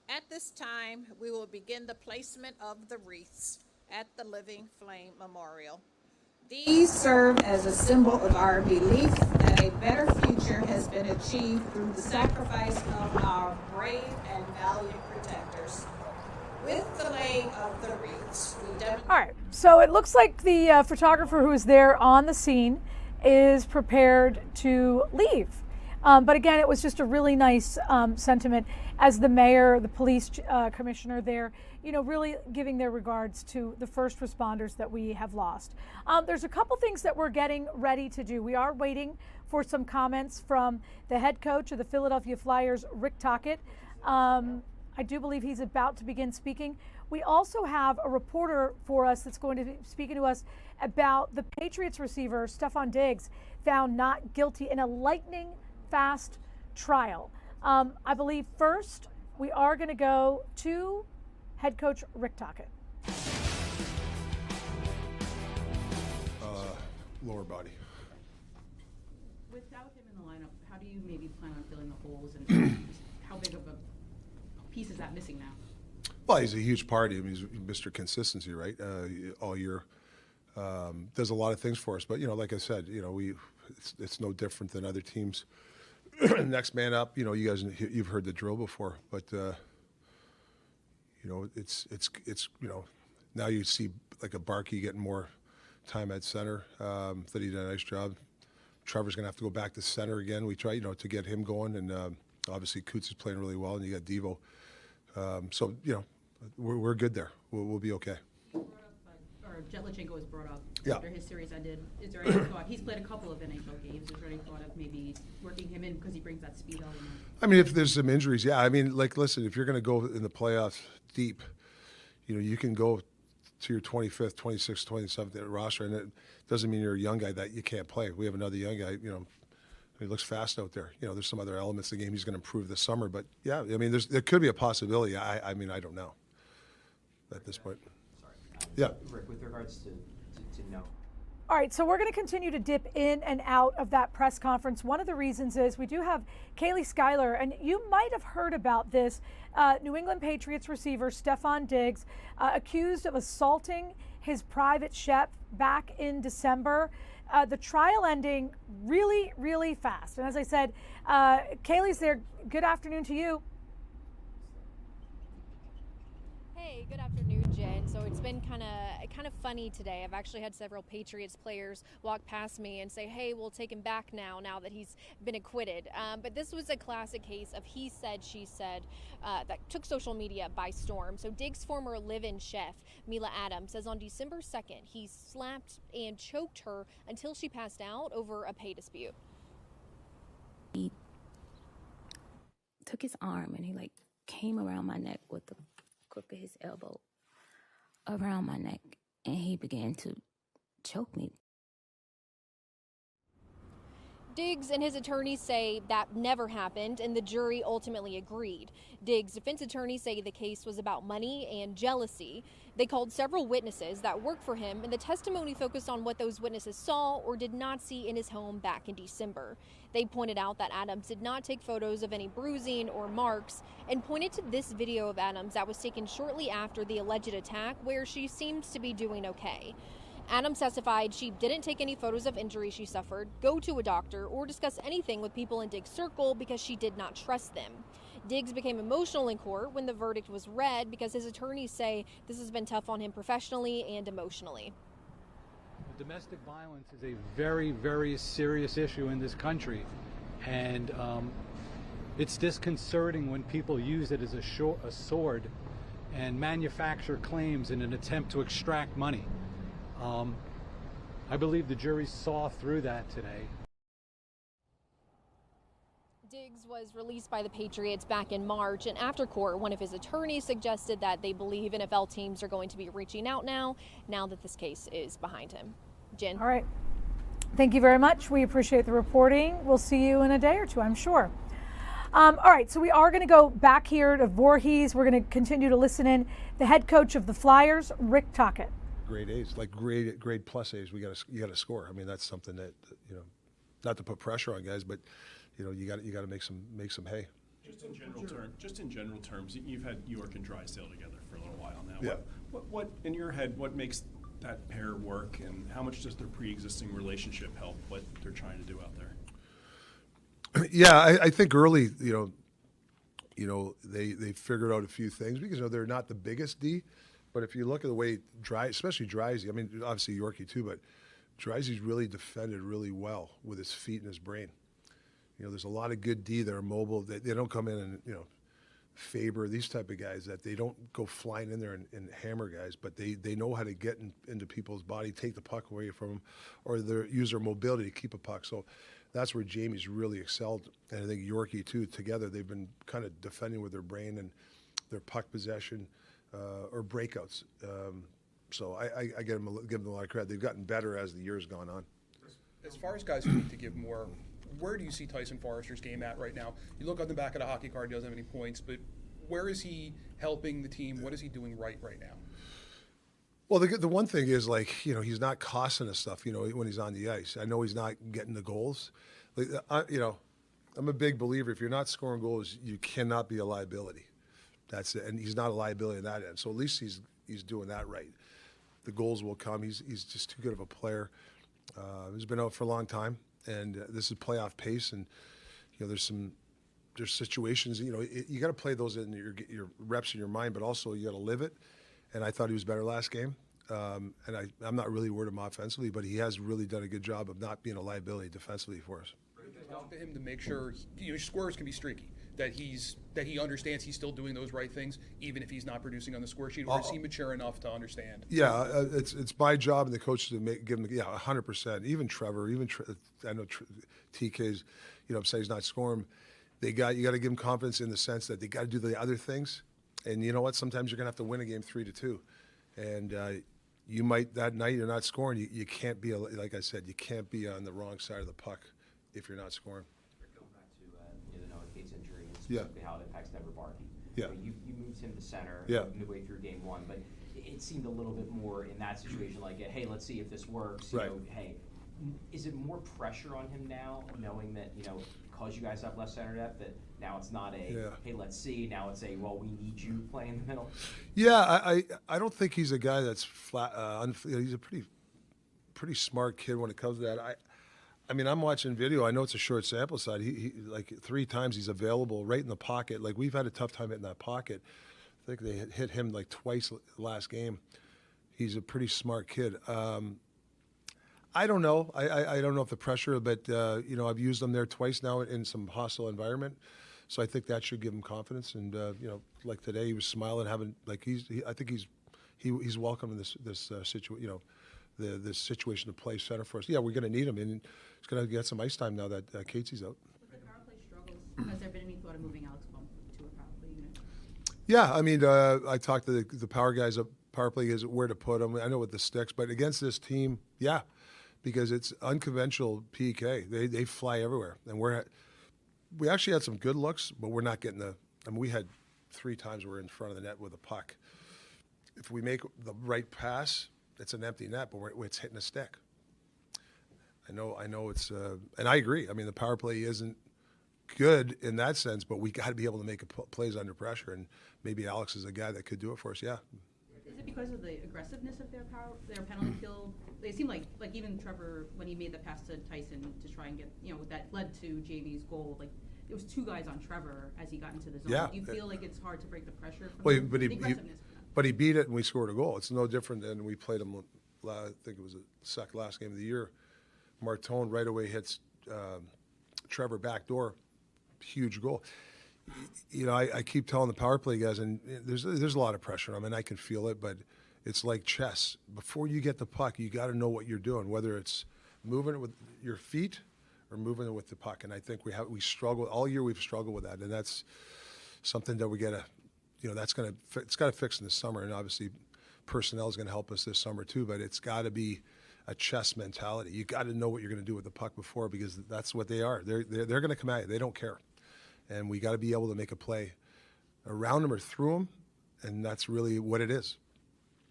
At this time, we will begin the placement of the wreaths at the Living Flame Memorial. These serve as a symbol of our belief that a better future has been achieved through the sacrifice of our brave and valiant protectors. With the laying of the wreaths, we demonstrate. All right, so it looks like the photographer who is there on the scene is prepared to leave. But again, it was just a really nice sentiment as the mayor, the police commissioner there, really giving their regards to the first responders that we have lost. There's a couple things that we're getting ready to do. We are waiting for some comments from the head coach of the Philadelphia Flyers, Rick Tocchet. I do believe he's about to begin speaking. We also have a reporter for us that's going to be speaking to us about the Patriots receiver, Stefon Diggs, found not guilty in a lightning fast trial. I believe first we are going to go to head coach Rick Tocchet. Lower body. Without him in the lineup, how do you maybe plan on filling the holes, and how big of a piece is that missing now? Well, he's a huge part. I mean, he's Mr. Consistency, right? All year. Does a lot of things for us. But, like I said, it's no different than other teams. Next man up, you guys, you've heard the drill before, but it's now you see like a Barkey getting more time at center. That he did a nice job. Trevor's going to have to go back to center again. We try, to get him going, and obviously Coots is playing really well, and you got Devo. So we're good there. We'll be okay. Or Jetlachenko was brought up Yeah. after his series ended. Is there any thought? He's played a couple of NHL games. Is there any thought of maybe working him in because he brings that speed element? I mean, if there's some injuries, yeah. I mean, listen, if you're going to go in the playoffs deep, you can go to your 25th, 26th, 27th roster, and it doesn't mean you're a young guy that you can't play. We have another young guy, he looks fast out there. There's some other elements of the game he's going to improve this summer. But, yeah, I mean, there could be a possibility. I mean, I don't know at this point. Yeah. Rick, with regards to no. All right, so we're going to continue to dip in and out of that press conference. One of the reasons is we do have Kaylee Schuyler, and you might have heard about this. New England Patriots receiver Stefon Diggs accused of assaulting his private chef back in December. The trial ending really, really fast. And as I said, Kaylee's there. Good afternoon to you. Hey, good afternoon, Jen. So it's been kind of funny today. I've actually had several Patriots players walk past me and say, hey, we'll take him back now that he's been acquitted. But this was a classic case of he said, she said that took social media by storm. So Diggs' former live-in chef, Mila Adams, says on December 2nd, he slapped and choked her until she passed out over a pay dispute. He took his arm and he came around my neck with the crook of his elbow around my neck, and he began to choke me. Diggs and his attorneys say that never happened, and the jury ultimately agreed. Diggs' defense attorneys say the case was about money and jealousy. They called several witnesses that worked for him, and the testimony focused on what those witnesses saw or did not see in his home back in December. They pointed out that Adams did not take photos of any bruising or marks, and pointed to this video of Adams that was taken shortly after the alleged attack, where she seems to be doing okay. Adams testified she didn't take any photos of injuries she suffered, go to a doctor, or discuss anything with people in Diggs' circle because she did not trust them. Diggs became emotional in court when the verdict was read because his attorneys say this has been tough on him professionally and emotionally. Domestic violence is a very, very serious issue in this country, and it's disconcerting when people use it as a sword and manufacture claims in an attempt to extract money. I believe the jury saw through that today. Diggs was released by the Patriots back in March, and after court, one of his attorneys suggested that they believe NFL teams are going to be reaching out now that this case is behind him. Jen. All right. Thank you very much. We appreciate the reporting. We'll see you in a day or two, I'm sure. All right, so we are going to go back here to Voorhees. We're going to continue to listen in. The head coach of the Flyers, Rick Tocchet. Grade A's, like grade plus A's. You got to score. I mean, that's something that not to put pressure on guys, but you got to make some hay. Just in general terms, you've had York and Drysdale together for a little while now. Yeah. What in your head? What makes that pair work, and how much does their pre-existing relationship help what they're trying to do out there? Yeah, I think early, they figured out a few things because they're not the biggest D, but if you look at the way especially Drysdale, I mean obviously Yorkie too, but Drysdale's really defended really well with his feet and his brain. There's a lot of good D that are mobile. They don't come in and Faber, these type of guys that they don't go flying in there and hammer guys, but they know how to get into people's body, take the puck away from them, or use their mobility to keep a puck. So that's where Jamie's really excelled, and I think Yorkie too. Together, they've been kind of defending with their brain and their puck possession or breakouts. So I give them a lot of credit. They've gotten better as the years gone on. As far as guys who need to give more, where do you see Tyson Forrester's game at right now? You look on the back of the hockey card, he doesn't have any points, but where is he helping the team? What is he doing right now? Well, the one thing is, he's not costing us stuff, when he's on the ice. I know he's not getting the goals. I'm a big believer, if you're not scoring goals, you cannot be a liability. That's it. And he's not a liability in that end. So at least he's doing that right. The goals will come. He's just too good of a player. He's been out for a long time. and this is playoff pace, and there's situations, you got to play those in your reps in your mind, but also you got to live it. And I thought he was better last game. And I'm not really worried about him offensively, but he has really done a good job of not being a liability defensively for us. Talk to him to make sure scorers can be streaky. That he understands he's still doing those right things, even if he's not producing on the score sheet. Or is he mature enough to understand? Yeah, it's my job and the coach to give him 100%. Even Trevor, I know TK's, I'm saying he's not scoring. You got to give him confidence in the sense that they got to do the other things. And you know what? Sometimes you're gonna have to win a game 3-2, and you might that night you're not scoring. You can't be like I said, you can't be on the wrong side of the puck if you're not scoring. Going back to the Noah Cates injury and Yeah. specifically how it impacts Denver Barkey. Yeah. You moved him to center Yeah. midway through game one, but it seemed a little bit more in that situation like, hey, let's see if this works. Right. Hey, is it more pressure on him now, knowing that because you guys have left center depth, that now it's not hey, let's see. Now it's well, we need you playing in the middle. Yeah, I don't think he's a guy that's flat. He's a pretty smart kid when it comes to that. I mean, I'm watching video. I know it's a short sample size. He like 3 times he's available right in the pocket. Like we've had a tough time hitting that pocket. I think they hit him like twice last game. He's a pretty smart kid. I don't know. I don't know if the pressure, but I've used him there twice now in some hostile environment, so I think that should give him confidence. And like today, he was smiling, I think he's welcome in this situation. This situation to play center for us. Yeah, we're going to need him, and he's going to get some ice time now that Catesey's out. With the power play struggles, has there been any thought of moving Alex Bump to a power play unit? Yeah, I mean, I talked to the power guys up power play is where to put him. I know with the sticks, but against this team, yeah, because it's unconventional PK. They fly everywhere, and we actually had some good looks, but we're not getting we had 3 times we're in front of the net with a puck. If we make the right pass, it's an empty net, but it's hitting a stick. I know it's, and I agree. I mean, the power play isn't good in that sense, but we got to be able to make plays under pressure, and maybe Alex is a guy that could do it for us. Yeah. Is it because of the aggressiveness of their penalty kill? They seem like even Trevor, when he made the pass to Tyson to try and get, that led to Jamie's goal. Like it was 2 guys on Trevor as he got into the zone. Yeah. Do you feel like it's hard to break the pressure from Well, the aggressiveness? but he beat it, and we scored a goal. It's no different than we played him. I think it was the last game of the year. Martone right away hits Trevor backdoor, huge goal. I keep telling the power play guys, and there's a lot of pressure. I mean, I can feel it, but it's like chess. Before you get the puck, you got to know what you're doing, whether it's moving it with your feet or moving it with the puck. And I think we struggle all year. We've struggled with that, and that's something that we got to. It's got to fix in the summer, and obviously personnel is going to help us this summer too, but it's got to be a chess mentality. You got to know what you're going to do with the puck before, because that's what they are. They're going to come at you. They don't care. And we got to be able to make a play around them or through them, and that's really what it is.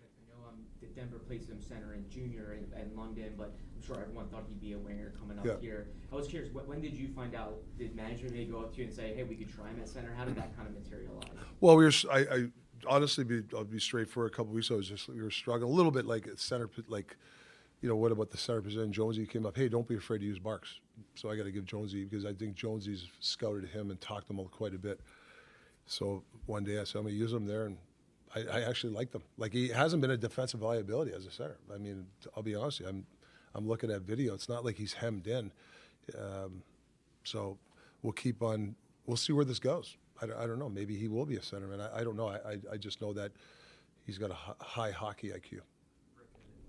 I know Denver played some center in junior in London, but I'm sure everyone thought he'd be a winger coming up here. I was curious, when did you find out? Did management maybe go up to you and say, "Hey, we could try him at center"? How did that kind of materialize? Well, I honestly, I'll be straight. For a couple of weeks, we were struggling a little bit, like at center, like. What about the center position? Jonesy came up, hey, don't be afraid to use Marks. So I got to give Jonesy, because I think Jonesy's scouted him and talked to him quite a bit. So one day I said, I'm going to use him there, and I actually liked him. Like, he hasn't been a defensive liability as a center. I mean, I'll be honest with you, I'm looking at video. It's not like he's hemmed in. So we'll keep on. We'll see where this goes. I don't know. Maybe he will be a centerman. I don't know. I just know that he's got a high hockey IQ.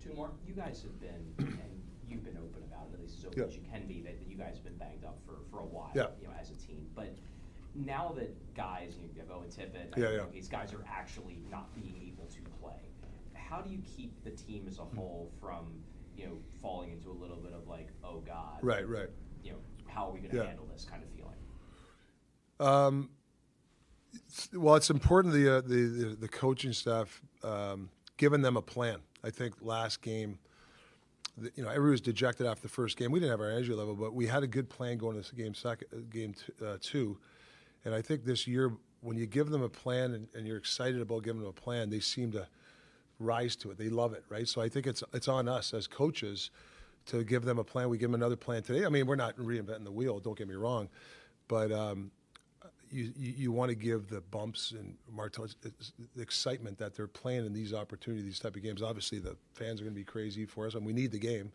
2 more. You guys have been, and you've been open about it, at least as open as you can be, that you guys have been banged up for a while, as a team. But now that guys, you have Owen Tippett, these guys are actually not being able to play, how do you keep the team as a whole from, falling into a little bit of like, oh God, right. How are we going to handle this kind of feeling? Well, it's important the coaching staff giving them a plan. I think last game, everyone was dejected after the first game. We didn't have our energy level, but we had a good plan going into game 2. And I think this year, when you give them a plan and you're excited about giving them a plan, they seem to rise to it. They love it, right? So I think it's on us as coaches to give them a plan. We give them another plan today. I mean, we're not reinventing the wheel, don't get me wrong, but you want to give the bumps and Martel's the excitement that they're playing in these opportunities, these type of games. Obviously, the fans are going to be crazy for us, and we need the game.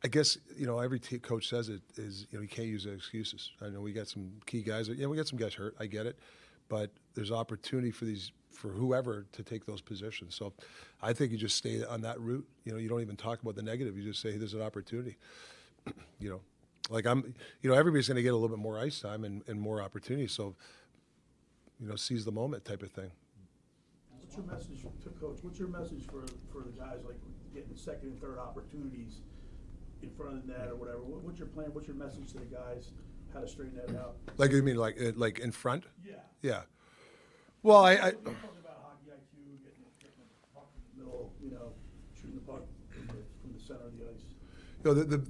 I guess, every coach says it is, you can't use excuses. I know we got some key guys, we got some guys hurt, I get it, but there's opportunity for whoever to take those positions. So I think you just stay on that route. You don't even talk about the negative. You just say, hey, there's an opportunity. Like everybody's going to get a little bit more ice time and more opportunity. So, seize the moment type of thing. What's your message to coach? What's your message for the guys like getting second and third opportunities in front of the net or whatever? What's your plan? What's your message to the guys? How to straighten that out? Like you mean like in front? Yeah. Yeah. Well, I'm talking about hockey IQ, getting the puck in the middle, shooting the puck from the center of the ice.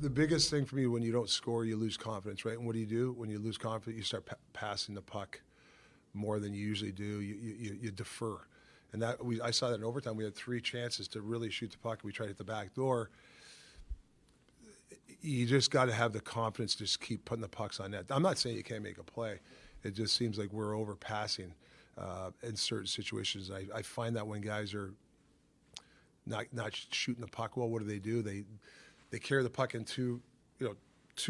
The biggest thing for me, when you don't score, you lose confidence, right? And what do? When you lose confidence, you start passing the puck more than you usually do. You defer. And I saw that in overtime. We had 3 chances to really shoot the puck. We tried to hit the back door. You just got to have the confidence to just keep putting the pucks on net. I'm not saying you can't make a play. It just seems like we're overpassing in certain situations. I find that when guys are not shooting the puck well, what do? They carry the puck in too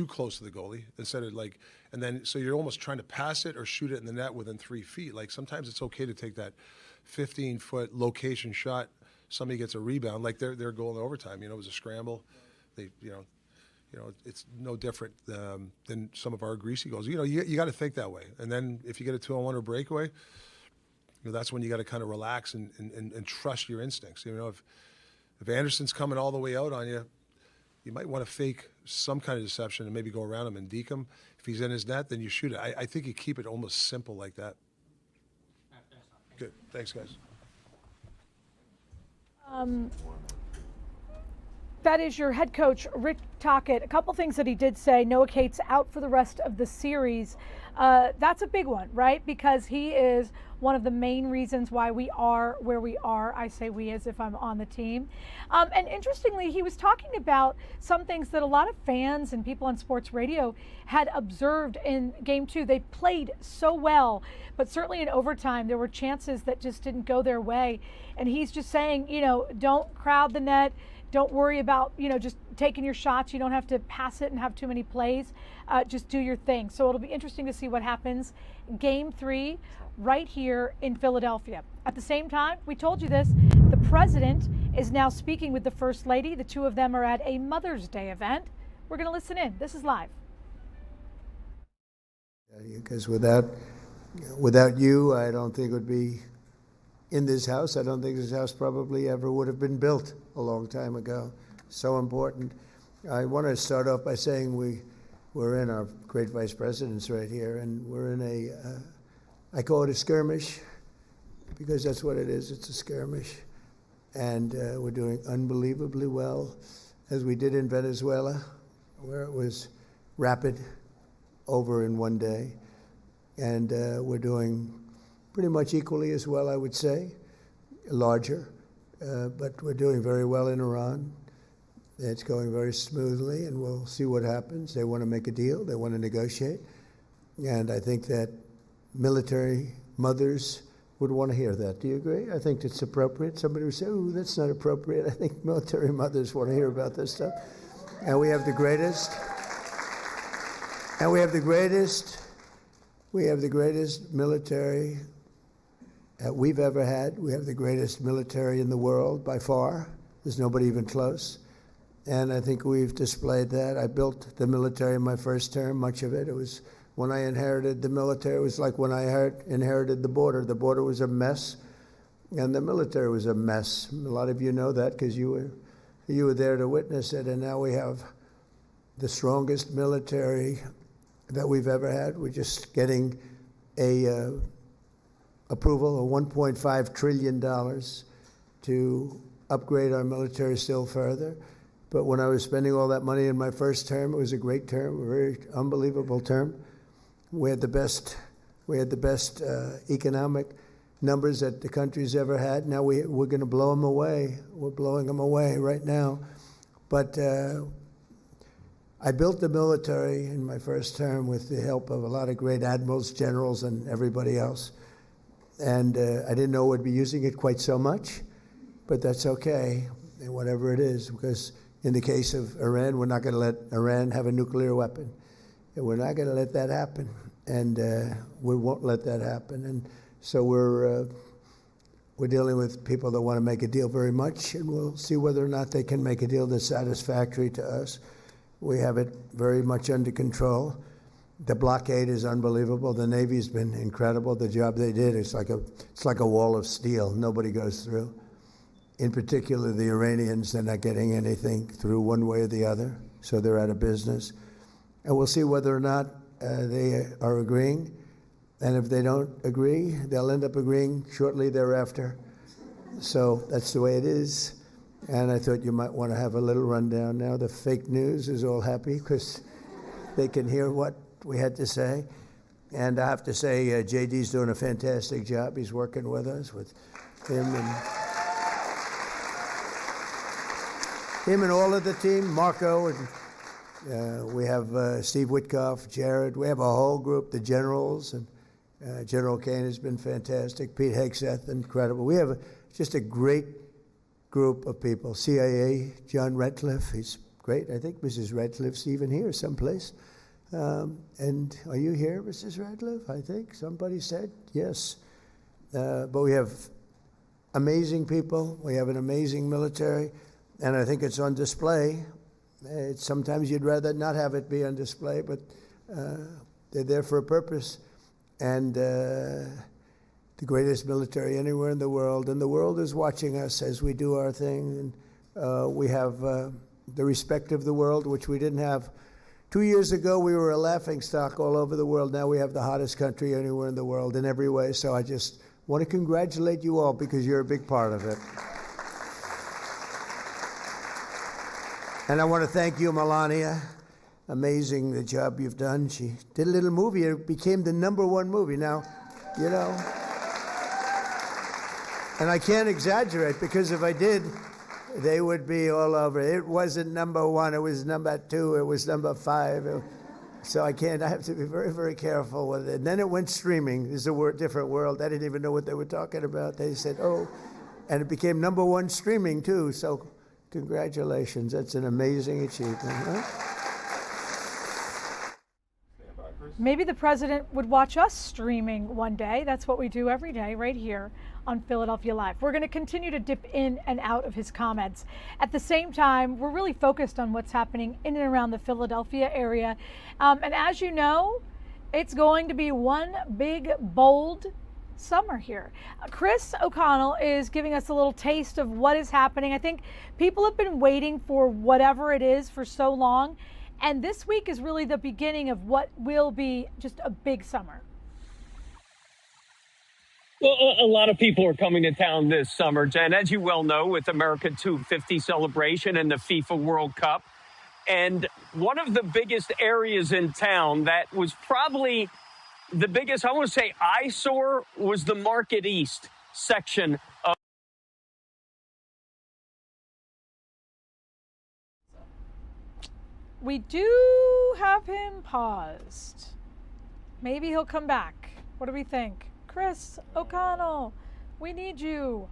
close to the goalie instead of and then so you're almost trying to pass it or shoot it in the net within 3 feet. Like sometimes it's okay to take that 15-foot location shot. Somebody gets a rebound, like their goal in overtime. It was a scramble. They it's no different than some of our greasy goals. You got to think that way. And then if you get a 2-on-1 or breakaway, that's when you got to kind of relax and trust your instincts. If Anderson's coming all the way out on you, you might want to fake some kind of deception and maybe go around him and deke him. If he's in his net, then you shoot it. I think you keep it almost simple like that. Good. Thanks, guys. That is your head coach, Rick Tocchet. A couple things that he did say. Noah Cates out for the rest of the series. That's a big one, right? Because he is one of the main reasons why we are where we are. I say we as if I'm on the team. And interestingly, he was talking about some things that a lot of fans and people on sports radio had observed in Game 2. They played so well, but certainly in overtime, there were chances that just didn't go their way. And he's just saying, don't crowd the net. Don't worry about, just taking your shots. You don't have to pass it and have too many plays. Just do your thing. So it'll be interesting to see what happens Game 3 right here in Philadelphia. At the same time, we told you this, the president is now speaking with the First Lady. The two of them are at a Mother's Day event. We're going to listen in. This is live. Because without you, I don't think it would be in this house. I don't think this house probably ever would have been built a long time ago. So important. I want to start off by saying we're in our great vice presidents right here, and we're in I call it a skirmish, because that's what it is. It's a skirmish. And we're doing unbelievably well, as we did in Venezuela, where it was rapid, over in one day. And we're doing pretty much equally as well, I would say, larger. But we're doing very well in Iran. It's going very smoothly, and we'll see what happens. They want to make a deal. They want to negotiate. And I think that military mothers would want to hear that. Do you agree? I think it's appropriate. Somebody would say, oh, that's not appropriate. I think military mothers want to hear about this stuff. And we have the greatest. And we have the greatest military that we've ever had. We have the greatest military in the world by far. There's nobody even close. And I think we've displayed that. I built the military in my first term, much of it. It was when I inherited the military. It was like when I inherited the border. The border was a mess, and the military was a mess. A lot of you know that because you were there to witness it. And now we have the strongest military that we've ever had. We're just getting a approval of $1.5 trillion to upgrade our military still further. But when I was spending all that money in my first term, it was a great term, a very unbelievable term. We had the best economic numbers that the country's ever had. Now we're going to blow them away. We're blowing them away right now. But I built the military in my first term with the help of a lot of great admirals, generals, and everybody else. And I didn't know we'd be using it quite so much, but that's okay, whatever it is, because in the case of Iran, we're not going to let Iran have a nuclear weapon. And we're not going to let that happen, and we won't let that happen. And so we're dealing with people that want to make a deal very much, and we'll see whether or not they can make a deal that's satisfactory to us. We have it very much under control. The blockade is unbelievable. The Navy's been incredible. The job they did, it's like a wall of steel. Nobody goes through. In particular, the Iranians, they're not getting anything through one way or the other, so they're out of business. And we'll see whether or not they are agreeing. And if they don't agree, they'll end up agreeing shortly thereafter. So that's the way it is. And I thought you might want to have a little rundown now. The fake news is all happy because they can hear what we had to say. And I have to say, JD's doing a fantastic job. He's working with us, with him and all of the team, Marco, and we have Steve Witkoff, Jared. We have a whole group, the generals, and General Kane has been fantastic. Pete Hegseth, incredible. We have just a great group of people. CIA, John Ratcliffe, he's great. I think Mrs. Ratcliffe's even here someplace. And are you here, Mrs. Ratcliffe? I think somebody said yes. But we have amazing people. We have an amazing military, and I think it's on display. Sometimes you'd rather not have it be on display, but they're there for a purpose. And the greatest military anywhere in the world, and the world is watching us as we do our thing. And we have the respect of the world, which we didn't have 2 years ago. We were a laughingstock all over the world. Now we have the hottest country anywhere in the world in every way. So I just want to congratulate you all because you're a big part of it. And I want to thank you, Melania. Amazing the job you've done. She did a little movie. It became the #1 movie. Now, you know. And I can't exaggerate because if I did, they would be all over. It wasn't #1. It was #2. It was #5. So I have to be very, very careful with it. And then it went streaming. It's a different world. I didn't even know what they were talking about. They said, oh, and it became #1 streaming too. So congratulations. That's an amazing achievement. Huh? Maybe the president would watch us streaming one day. That's what we do every day right here on Philadelphia Live. We're going to continue to dip in and out of his comments. At the same time, we're really focused on what's happening in and around the Philadelphia area. And as you know, it's going to be one big, bold summer here. Chris O'Connell is giving us a little taste of what is happening. I think people have been waiting for whatever it is for so long. And this week is really the beginning of what will be just a big summer. Well, a lot of people are coming to town this summer, Jen, as you well know, with America 250 celebration and the FIFA World Cup. And one of the biggest areas in town that was probably the biggest, I want to say, eyesore was the Market East section of. We do have him paused. Maybe he'll come back. What do we think? Chris O'Connell, we need you.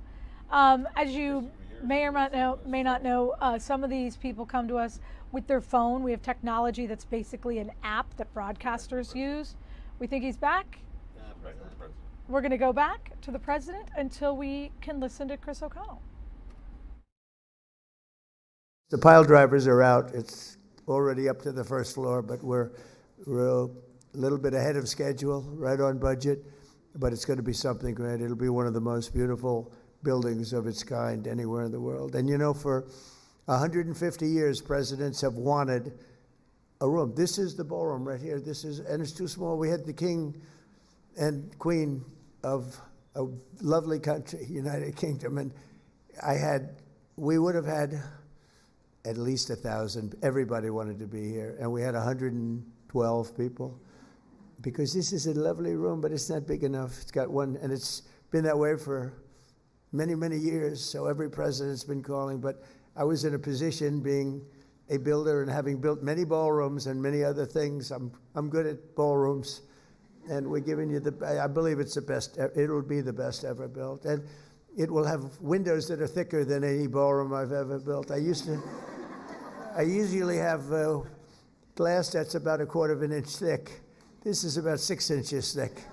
As you may or may not know, some of these people come to us with their phone. We have technology that's basically an app that broadcasters use. We think he's back. We're going to go back to the president until we can listen to Chris O'Connell. The pile drivers are out. It's already up to the first floor, but we're a little bit ahead of schedule, right on budget, but it's going to be something great. It'll be one of the most beautiful buildings of its kind anywhere in the world. And you know, for 150 years, presidents have wanted a room. This is the ballroom right here. And it's too small. We had the king and queen of a lovely country, United Kingdom, and we would have had at least 1,000. Everybody wanted to be here, and we had 112 people because this is a lovely room, but it's not big enough. It's got one, and it's been that way for many, many years. So every president's been calling. But I was in a position, being a builder and having built many ballrooms and many other things. I'm good at ballrooms, and we're giving you I believe it's the best. It will be the best ever built, and it will have windows that are thicker than any ballroom I've ever built. I usually have glass that's about 1/4 of an inch thick. This is about 6 inches thick.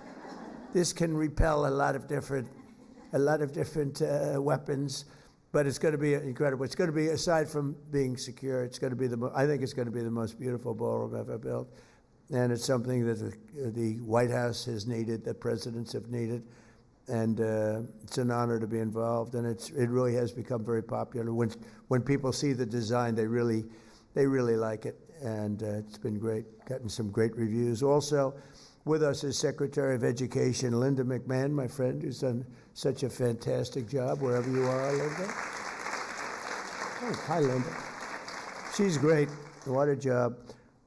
This can repel a lot of different weapons. But it's going to be incredible. It's going to be, aside from being secure, it's going to be I think it's going to be the most beautiful ballroom ever built. And it's something that the White House has needed, that presidents have needed. And it's an honor to be involved. And it really has become very popular. When people see the design, they really like it. And it's been great, gotten some great reviews. Also, with us is Secretary of Education Linda McMahon, my friend, who's done such a fantastic job wherever you are, Linda. Oh, hi, Linda. She's great. What a job.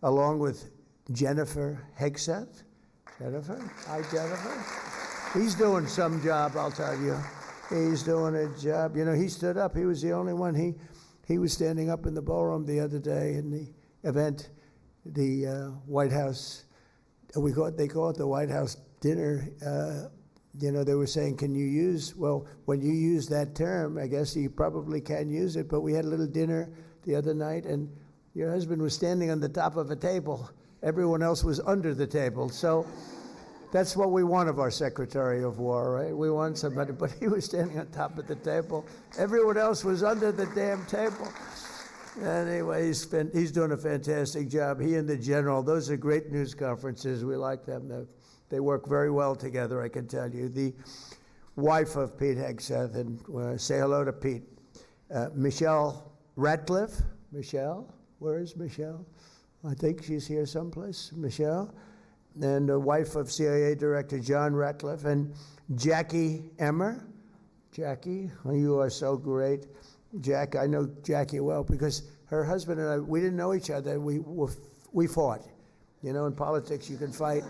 Along with Jennifer Hegseth. Jennifer? Hi, Jennifer. He's doing some job, I'll tell you. He's doing a job. You know, he stood up. He was the only one. He was standing up in the ballroom the other day in the event, the White House. They call it the White House dinner. They were saying, when you use that term, I guess you probably can use it, but we had a little dinner the other night, and your husband was standing on the top of a table. Everyone else was under the table. So that's what we want of our Secretary of War, right? We want somebody, but he was standing on top of the table. Everyone else was under the damn table. Anyway, he's doing a fantastic job. He and the general, those are great news conferences. We like them. They work very well together, I can tell you. The wife of Pete Hegseth, and say hello to Pete. Michelle Ratcliffe. Michelle? Where is Michelle? I think she's here someplace. Michelle. And the wife of CIA Director John Ratcliffe. And Jackie Emmer. Jackie, you are so great. Jack, I know Jackie well because her husband and I, we didn't know each other. We fought. You know, in politics you can fight.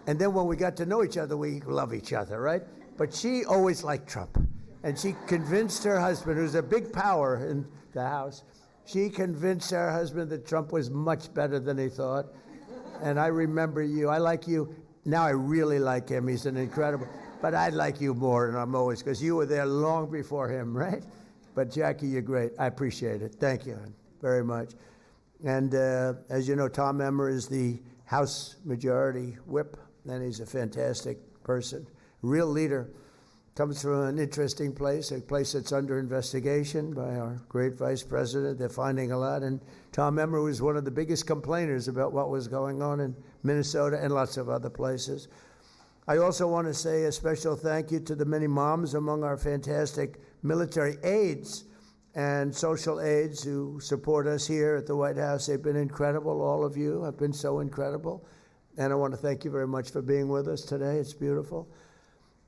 And then when we got to know each other, we love each other, right? But she always liked Trump. And she convinced her husband, who's a big power in the House, she convinced her husband that Trump was much better than he thought. And I remember you. I like you. Now I really like him. He's an incredible. But I like you more, and I'm always, because you were there long before him, right? But Jackie, you're great. I appreciate it. Thank you very much. And as you know, Tom Emmer is the House Majority Whip, and he's a fantastic person, real leader. Comes from an interesting place, a place that's under investigation by our great Vice President. They're finding a lot. And Tom Emmer was one of the biggest complainers about what was going on in Minnesota and lots of other places. I also want to say a special thank you to the many moms among our fantastic military aides and social aides who support us here at the White House. They've been incredible. All of you have been so incredible. And I want to thank you very much for being with us today. It's beautiful.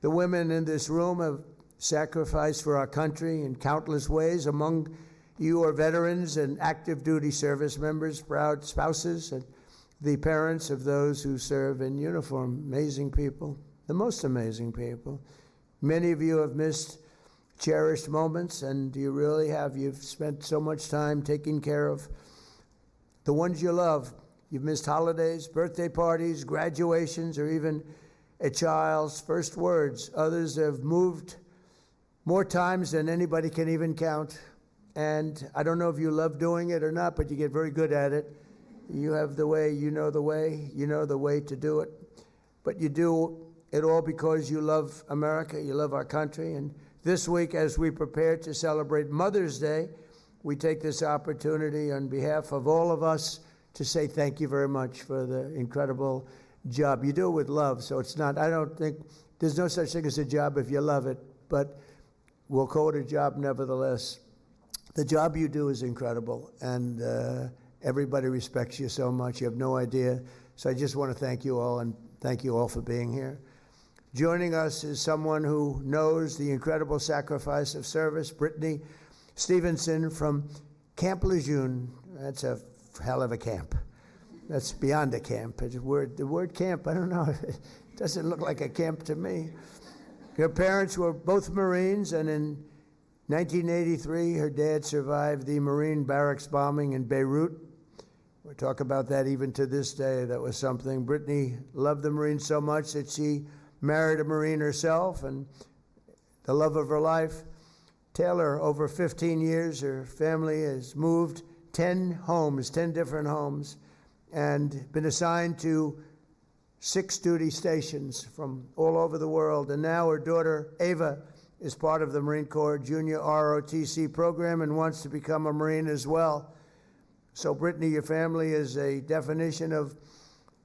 The women in this room have sacrificed for our country in countless ways. Among you are veterans and active duty service members, proud spouses, and the parents of those who serve in uniform. Amazing people, the most amazing people. Many of you have missed cherished moments, and you really have. You've spent so much time taking care of the ones you love. You've missed holidays, birthday parties, graduations, or even a child's first words. Others have moved more times than anybody can even count. And I don't know if you love doing it or not, but you get very good at it. You have the way, you know the way to do it. But you do it all because you love America, you love our country. And this week, as we prepare to celebrate Mother's Day, we take this opportunity on behalf of all of us to say thank you very much for the incredible job. You do it with love, so it's not, I don't think, there's no such thing as a job if you love it, but we'll call it a job nevertheless. The job you do is incredible, and everybody respects you so much. You have no idea. So I just want to thank you all, and thank you all for being here. Joining us is someone who knows the incredible sacrifice of service, Brittany Stevenson from Camp Lejeune. That's a hell of a camp. That's beyond a camp. The word camp, I don't know. It doesn't look like a camp to me. Her parents were both Marines, and in 1983, her dad survived the Marine barracks bombing in Beirut. We talk about that even to this day. That was something. Brittany loved the Marines so much that she married a Marine herself, and the love of her life. Taylor, over 15 years, her family has moved 10 different homes, and been assigned to 6 duty stations from all over the world. And now her daughter, Ava, is part of the Marine Corps Junior ROTC program and wants to become a Marine as well. So, Brittany, your family is a definition of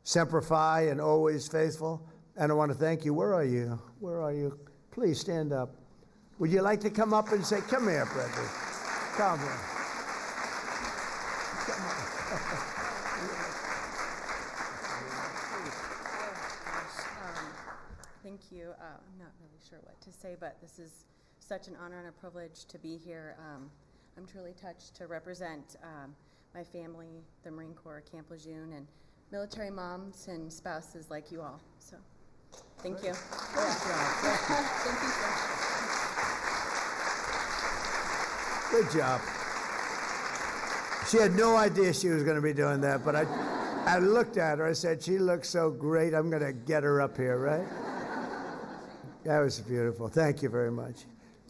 Semper Fi and always faithful. And I want to thank you. Where are you? Where are you? Please stand up. Would you like to come up and say, come here, Brittany. Come here. Come on. Thank you. I'm not really sure what to say, but this is such an honor and a privilege to be here. I'm truly touched to represent my family, the Marine Corps, Camp Lejeune, and military moms and spouses like you all. So, thank you. Thank you, sir. Good job. She had no idea she was going to be doing that, but I looked at her. I said, she looks so great. I'm going to get her up here, right? That was beautiful. Thank you very much.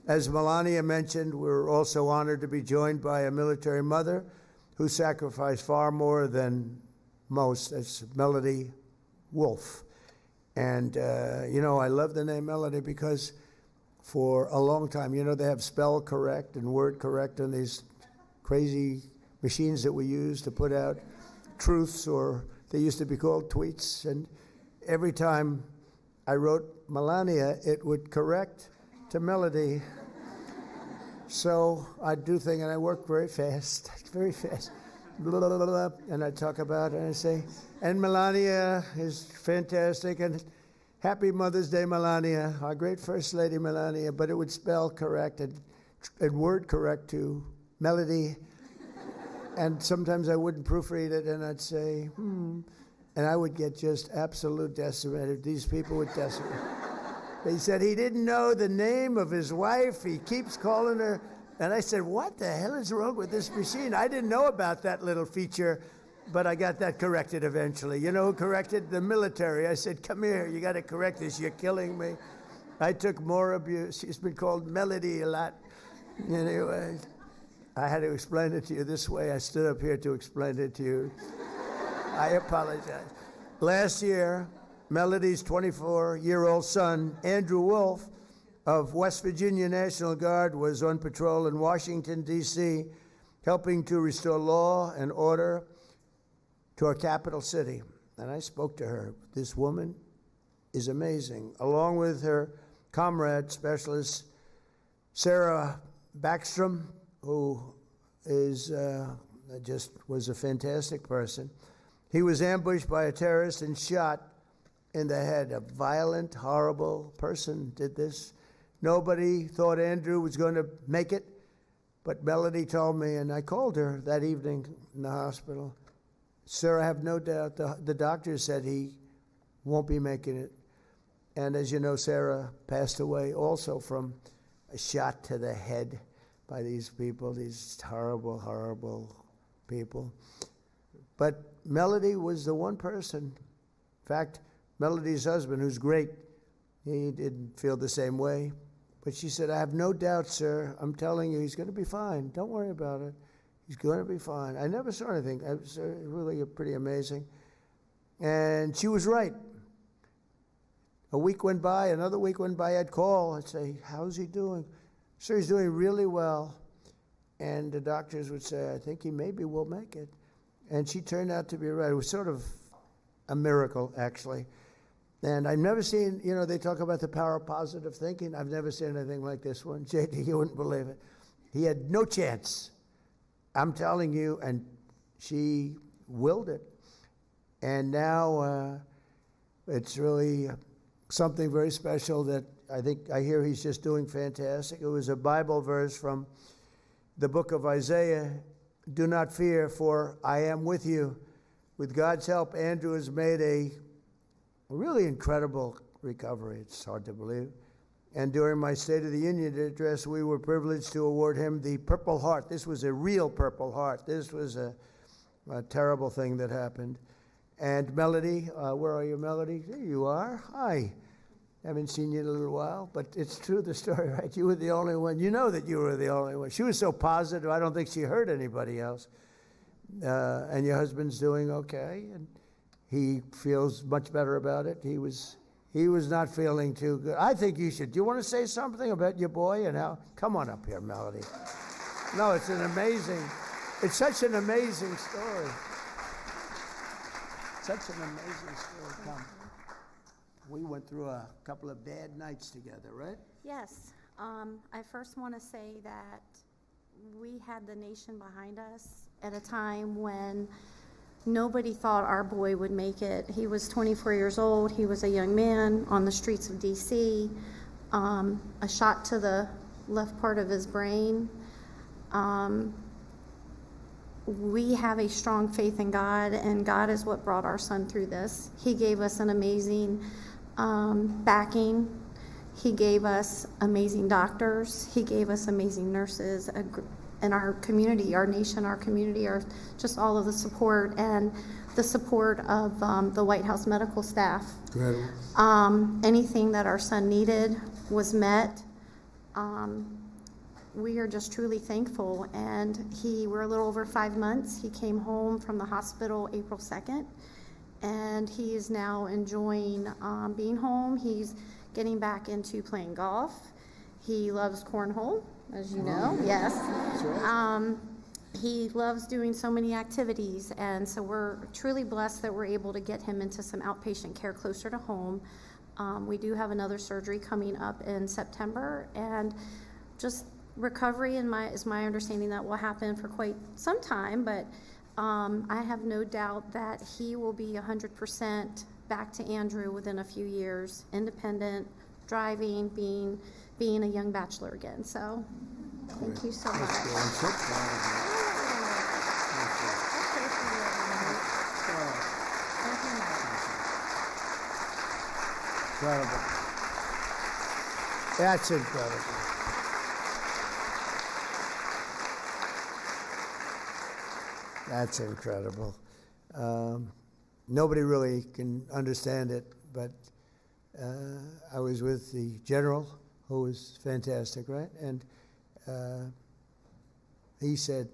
As Melania mentioned, we're also honored to be joined by a military mother who sacrificed far more than most. That's Melody Wolf. And, I love the name Melody because for a long time, they have spell correct and word correct on these crazy machines that we use to put out truths, or they used to be called tweets. And every time I wrote Melania, it would correct to Melody. So I do things, and I work very fast, blah, blah, blah, blah, and I talk about it, and I say, and Melania is fantastic, and happy Mother's Day, Melania, our great First Lady, Melania, but it would spell correct and word correct to Melody, and sometimes I wouldn't proofread it, and I'd say, and I would get just absolute decimated. These people would decimate. They said he didn't know the name of his wife. He keeps calling her. And I said, what the hell is wrong with this machine? I didn't know about that little feature, but I got that corrected eventually. You know who corrected? The military. I said, come here, you got to correct this. You're killing me. I took more abuse. She's been called Melody a lot. Anyway, I had to explain it to you this way. I stood up here to explain it to you. I apologize. Last year, Melody's 24-year-old son, Andrew Wolf, of West Virginia National Guard, was on patrol in Washington, D.C., helping to restore law and order to our capital city. And I spoke to her. This woman is amazing, along with her comrade specialist, Sarah Backstrom, who is just was a fantastic person. He was ambushed by a terrorist and shot in the head. A violent, horrible person did this. Nobody thought Andrew was going to make it, but Melody told me, and I called her that evening in the hospital. Sir, I have no doubt the doctor said he won't be making it. And as you know, Sarah passed away also from a shot to the head by these people, these horrible, horrible people. But Melody was the one person. In fact, Melody's husband, who's great, he didn't feel the same way. But she said, I have no doubt, sir. I'm telling you, he's going to be fine. Don't worry about it. He's going to be fine. I never saw anything. It was really pretty amazing. And she was right. A week went by, another week went by, I'd call. I'd say, how's he doing? Sir, he's doing really well. And the doctors would say, I think he maybe will make it. And she turned out to be right. It was sort of a miracle, actually. And I've never seen, they talk about the power of positive thinking. I've never seen anything like this one. JD, you wouldn't believe it. He had no chance. I'm telling you, and she willed it. And now it's really something very special that I hear he's just doing fantastic. It was a Bible verse from the book of Isaiah. Do not fear, for I am with you. With God's help, Andrew has made a really incredible recovery. It's hard to believe. And during my State of the Union address, we were privileged to award him the Purple Heart. This was a real Purple Heart. This was a terrible thing that happened. And Melody, where are you, Melody? There you are. Hi. Haven't seen you in a little while, but it's true, the story, right? You were the only one. You know that you were the only one. She was so positive, I don't think she hurt anybody else. And your husband's doing okay, and he feels much better about it. He was not feeling too good. I think you should. Do you want to say something about your boy and how? Come on up here, Melody. No, it's such an amazing story. Such an amazing story. Come. We went through a couple of bad nights together, right? Yes. I first want to say that we had the nation behind us at a time when nobody thought our boy would make it. He was 24 years old. He was a young man on the streets of D.C. A shot to the left part of his brain. We have a strong faith in God, and God is what brought our son through this. He gave us an amazing backing. He gave us amazing doctors. He gave us amazing nurses. And our community, our nation, our community, are just all of the support and the support of the White House medical staff. Incredible. Anything that our son needed was met. We are just truly thankful. And we're a little over 5 months. He came home from the hospital April 2nd, and he is now enjoying being home. He's getting back into playing golf. He loves cornhole, as you know. Yes. That's right. He loves doing so many activities, and so we're truly blessed that we're able to get him into some outpatient care closer to home. We do have another surgery coming up in September, and just recovery is my understanding that will happen for quite some time, but I have no doubt that he will be 100% back to Andrew within a few years, independent, driving, being a young bachelor again. So thank you so much. Incredible. That's incredible. That's incredible. Nobody really can understand it, but I was with the general, who was fantastic, right? And he said,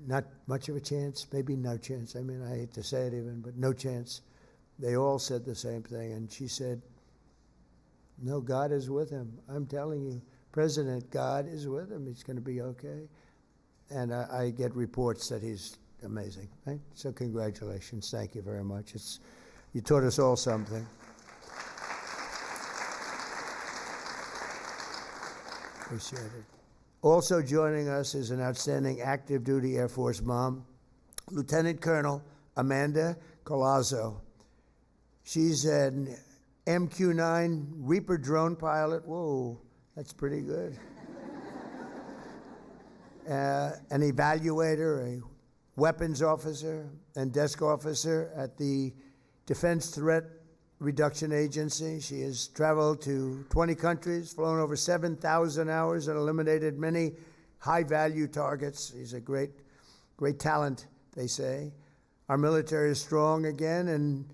not much of a chance, maybe no chance. I mean, I hate to say it even, but no chance. They all said the same thing. And she said, no, God is with him. I'm telling you, President, God is with him. He's going to be okay. And I get reports that he's amazing, right? So congratulations. Thank you very much. You taught us all something. Appreciate it. Also joining us is an outstanding active duty Air Force mom, Lieutenant Colonel Amanda Colazzo. She's an MQ-9 Reaper drone pilot. Whoa, that's pretty good. An evaluator, a weapons officer, and desk officer at the Defense Threat Reduction Agency. She has traveled to 20 countries, flown over 7,000 hours, and eliminated many high-value targets. She's a great talent, they say. Our military is strong again, and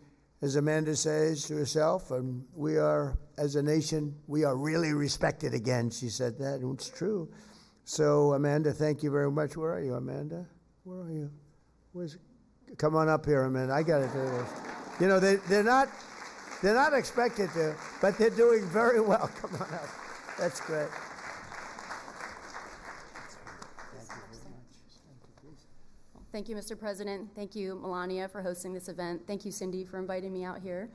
as Amanda says to herself, and we are, as a nation, we are really respected again. She said that, and it's true. So, Amanda, thank you very much. Where are you, Amanda? Where are you? Come on up here, Amanda. I got to do this. You know, they're not expected to, but they're doing very well. Come on up. That's great. Thank you, Mr. President. Thank you, Melania, for hosting this event. Thank you, Cindy, for inviting me out here.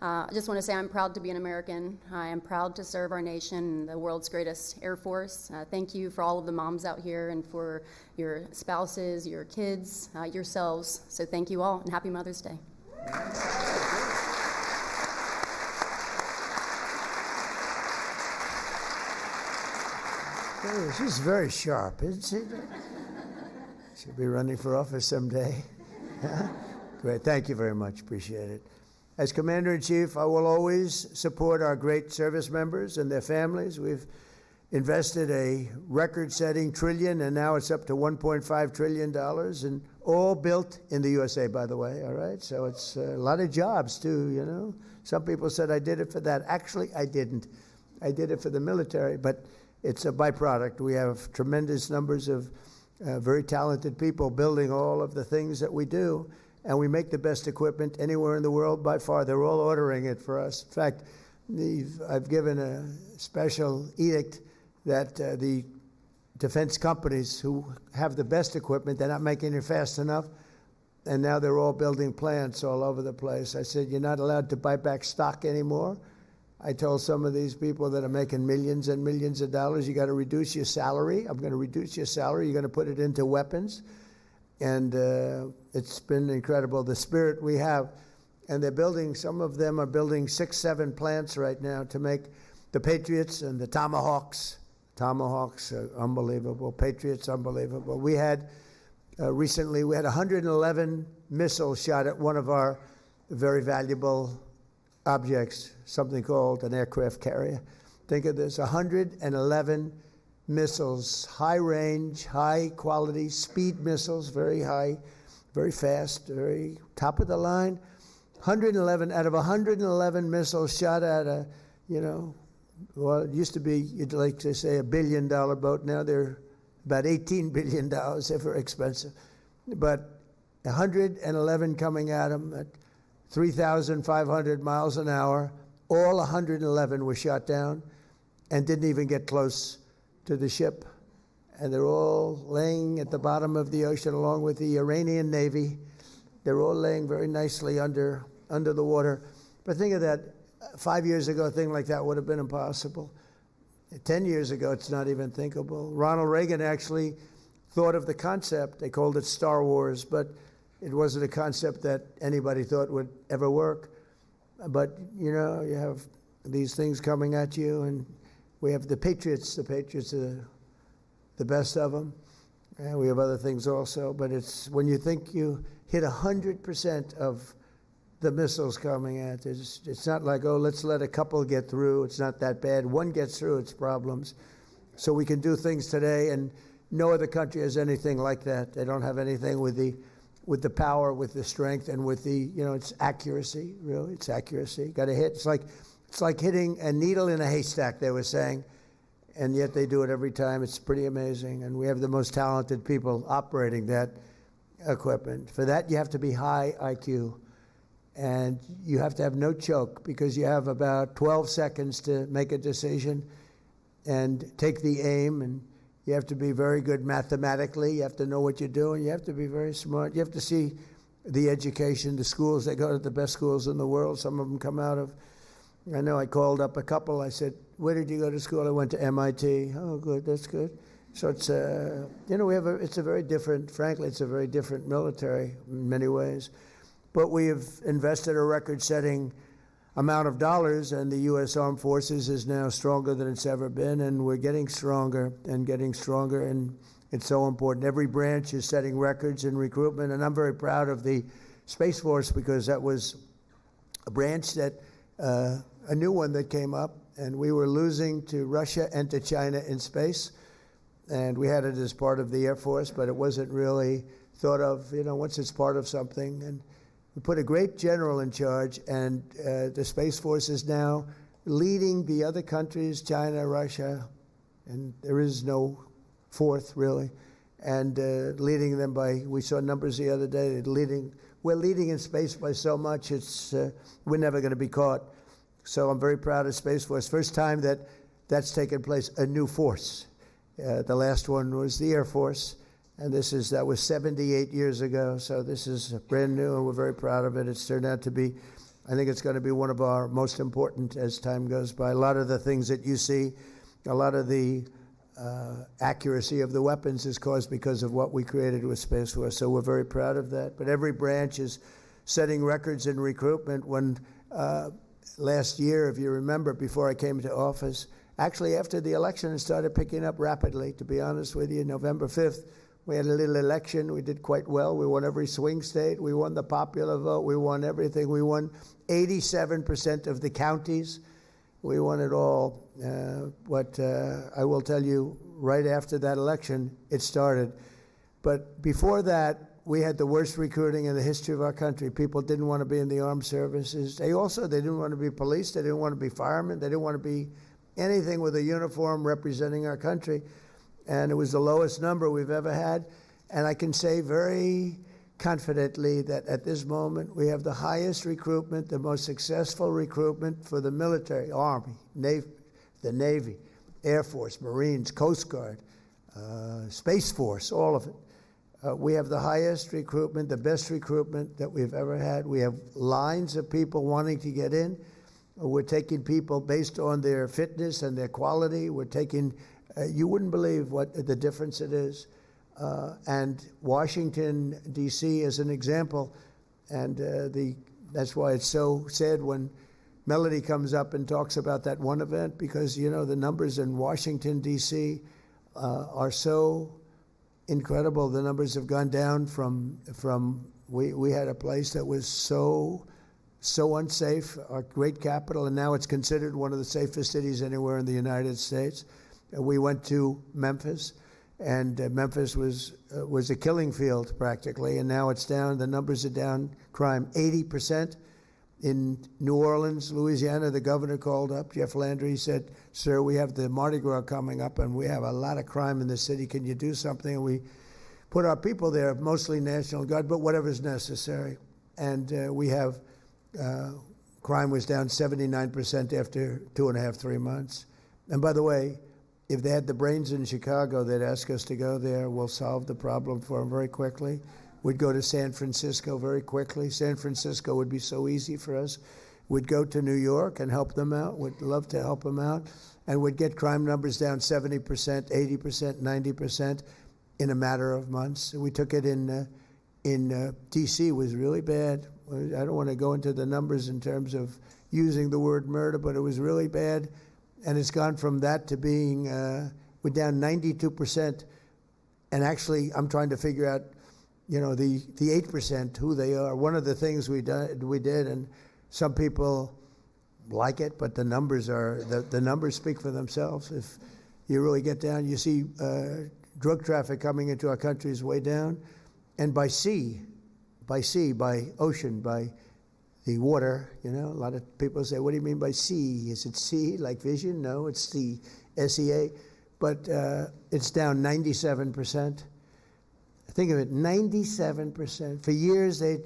I just want to say I'm proud to be an American. I am proud to serve our nation, the world's greatest Air Force. Thank you for all of the moms out here and for your spouses, your kids, yourselves. So thank you all, and happy Mother's Day. She's very sharp, isn't she? She'll be running for office someday. Great. Thank you very much. Appreciate it. As Commander-in-Chief, I will always support our great service members and their families. We've invested a record-setting trillion, and now it's up to $1.5 trillion, and all built in the USA, by the way, all right? So it's a lot of jobs, too, you know? Some people said I did it for that. Actually, I didn't. I did it for the military, but it's a byproduct. We have tremendous numbers of very talented people building all of the things that we do, and we make the best equipment anywhere in the world by far. They're all ordering it for us. In fact, I've given a special edict that the defense companies who have the best equipment, they're not making it fast enough, and now they're all building plants all over the place. I said, you're not allowed to buy back stock anymore. I told some of these people that are making millions and millions of dollars, you got to reduce your salary. I'm going to reduce your salary. You're going to put it into weapons. And it's been incredible, the spirit we have. And they're building, some of them are building 6, 7 plants right now to make the Patriots and the Tomahawks. Tomahawks are unbelievable. Patriots, unbelievable. We had recently, we had 111 missiles shot at one of our very valuable objects, something called an aircraft carrier. Think of this, 111 missiles, high range, high quality, speed missiles, very high, very fast, very top of the line. 111 out of 111 missiles shot at a, you know, well, it used to be, you'd like to say, $1 billion boat. Now they're about $18 billion. They're very expensive. But 111 coming at them at 3,500 miles an hour. All 111 were shot down and didn't even get close to the ship. And they're all laying at the bottom of the ocean along with the Iranian Navy. They're all laying very nicely under the water. But think of that. 5 years ago, a thing like that would have been impossible. 10 years ago, it's not even thinkable. Ronald Reagan actually thought of the concept. They called it Star Wars, but it wasn't a concept that anybody thought would ever work. But, you know, you have these things coming at you, and we have the Patriots. The Patriots are the best of them. And we have other things also, but it's when you think you hit 100% of the missiles coming at us. It's not like, oh, let's let a couple get through. It's not that bad. One gets through, it's problems. So we can do things today, and no other country has anything like that. They don't have anything with the power, with the strength, and with the, you know, it's accuracy, really. It's accuracy. Got to hit. It's like hitting a needle in a haystack, they were saying, and yet they do it every time. It's pretty amazing, and we have the most talented people operating that equipment. For that, you have to be high IQ. And you have to have no choke because you have about 12 seconds to make a decision and take the aim. And you have to be very good mathematically. You have to know what you're doing. You have to be very smart. You have to see the education, the schools. They go to the best schools in the world. Some of them come out of, I know I called up a couple. I said, where did you go to school? I went to MIT. Oh, good. That's good. So it's, you know, it's a very different, frankly, it's a very different military in many ways. But we have invested a record-setting amount of dollars, and the U.S. Armed Forces is now stronger than it's ever been, and we're getting stronger, and it's so important. Every branch is setting records in recruitment, and I'm very proud of the Space Force because that was a branch that, a new one that came up, and we were losing to Russia and to China in space, and we had it as part of the Air Force, but it wasn't really thought of, you know, once it's part of something. And we put a great general in charge, and the Space Force is now leading the other countries, China, Russia, and there is no fourth, really, and leading them by, we saw numbers the other day, we're leading in space by so much, we're never going to be caught. So I'm very proud of Space Force. First time that's taken place, a new force. The last one was the Air Force. And that was 78 years ago, so this is brand new, and we're very proud of it. It's turned out to be, I think it's going to be one of our most important as time goes by. A lot of the things that you see, a lot of the accuracy of the weapons is caused because of what we created with Space Force, so we're very proud of that. But every branch is setting records in recruitment. When last year, if you remember, before I came to office, actually after the election, it started picking up rapidly, to be honest with you. November 5th, We had a little election. We did quite well. We won every swing state. We won the popular vote. We won everything. We won 87% of the counties. We won it all. But I will tell you, right after that election, it started. But before that, we had the worst recruiting in the history of our country. People didn't want to be in the armed services. They didn't want to be police. They didn't want to be firemen. They didn't want to be anything with a uniform representing our country. And it was the lowest number we've ever had. And I can say very confidently that at this moment, we have the highest recruitment, the most successful recruitment for the military, Army, Navy, the Navy, Air Force, Marines, Coast Guard, Space Force, all of it. We have the highest recruitment, the best recruitment that we've ever had. We have lines of people wanting to get in. We're taking people based on their fitness and their quality. We're taking, you wouldn't believe what the difference it is. And Washington, D.C. is an example. And that's why it's so sad when Melody comes up and talks about that one event, because, you know, the numbers in Washington, D.C. Are so incredible. The numbers have gone down from we had a place that was so unsafe, our great capital, and now it's considered one of the safest cities anywhere in the United States. We went to Memphis, and Memphis was a killing field practically, and now it's down. The numbers are down. Crime 80%. In New Orleans, Louisiana, the governor called up, Jeff Landry. He said, "Sir, we have the Mardi Gras coming up, and we have a lot of crime in the city. Can you do something?" And we put our people there, mostly National Guard, but whatever's necessary. And we have crime was down 79% after 2.5, 3 months. And by the way, if they had the brains in Chicago, they'd ask us to go there. We'll solve the problem for them very quickly. We'd go to San Francisco very quickly. San Francisco would be so easy for us. We'd go to New York and help them out. We'd love to help them out. And we'd get crime numbers down 70%, 80%, 90% in a matter of months. We took it in D.C. was really bad. I don't want to go into the numbers in terms of using the word murder, but it was really bad. And it's gone from that to being, we're down 92%. And actually, I'm trying to figure out, you know, the 8%, who they are. One of the things we did, and some people like it, but the numbers speak for themselves. If you really get down, you see drug traffic coming into our country is way down. And by ocean, by the water, you know, a lot of people say, what do you mean by sea? Is it sea, like vision? No, it's the SEA. But it's down 97%. Think of it, 97%. For years, they'd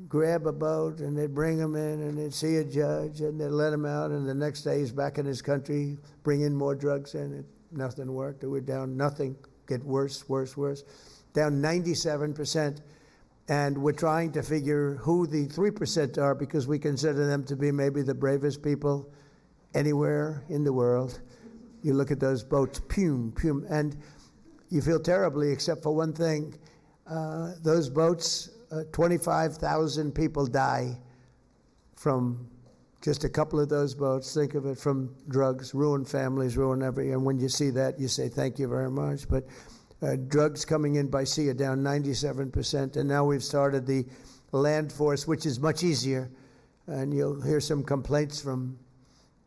grab a boat and they'd bring him in and they'd see a judge and they'd let him out, and the next day he's back in his country, bring in more drugs in. Nothing worked. We're down, nothing. Get worse, worse, worse. Down 97%. And we're trying to figure who the 3% are, because we consider them to be maybe the bravest people anywhere in the world. You look at those boats, pume, pume, and you feel terribly, except for one thing. Those boats, 25,000 people die from just a couple of those boats. Think of it, from drugs, ruin families, ruin everything. And when you see that, you say, thank you very much. But drugs coming in by sea are down 97%. And now we've started the land force, which is much easier. And you'll hear some complaints from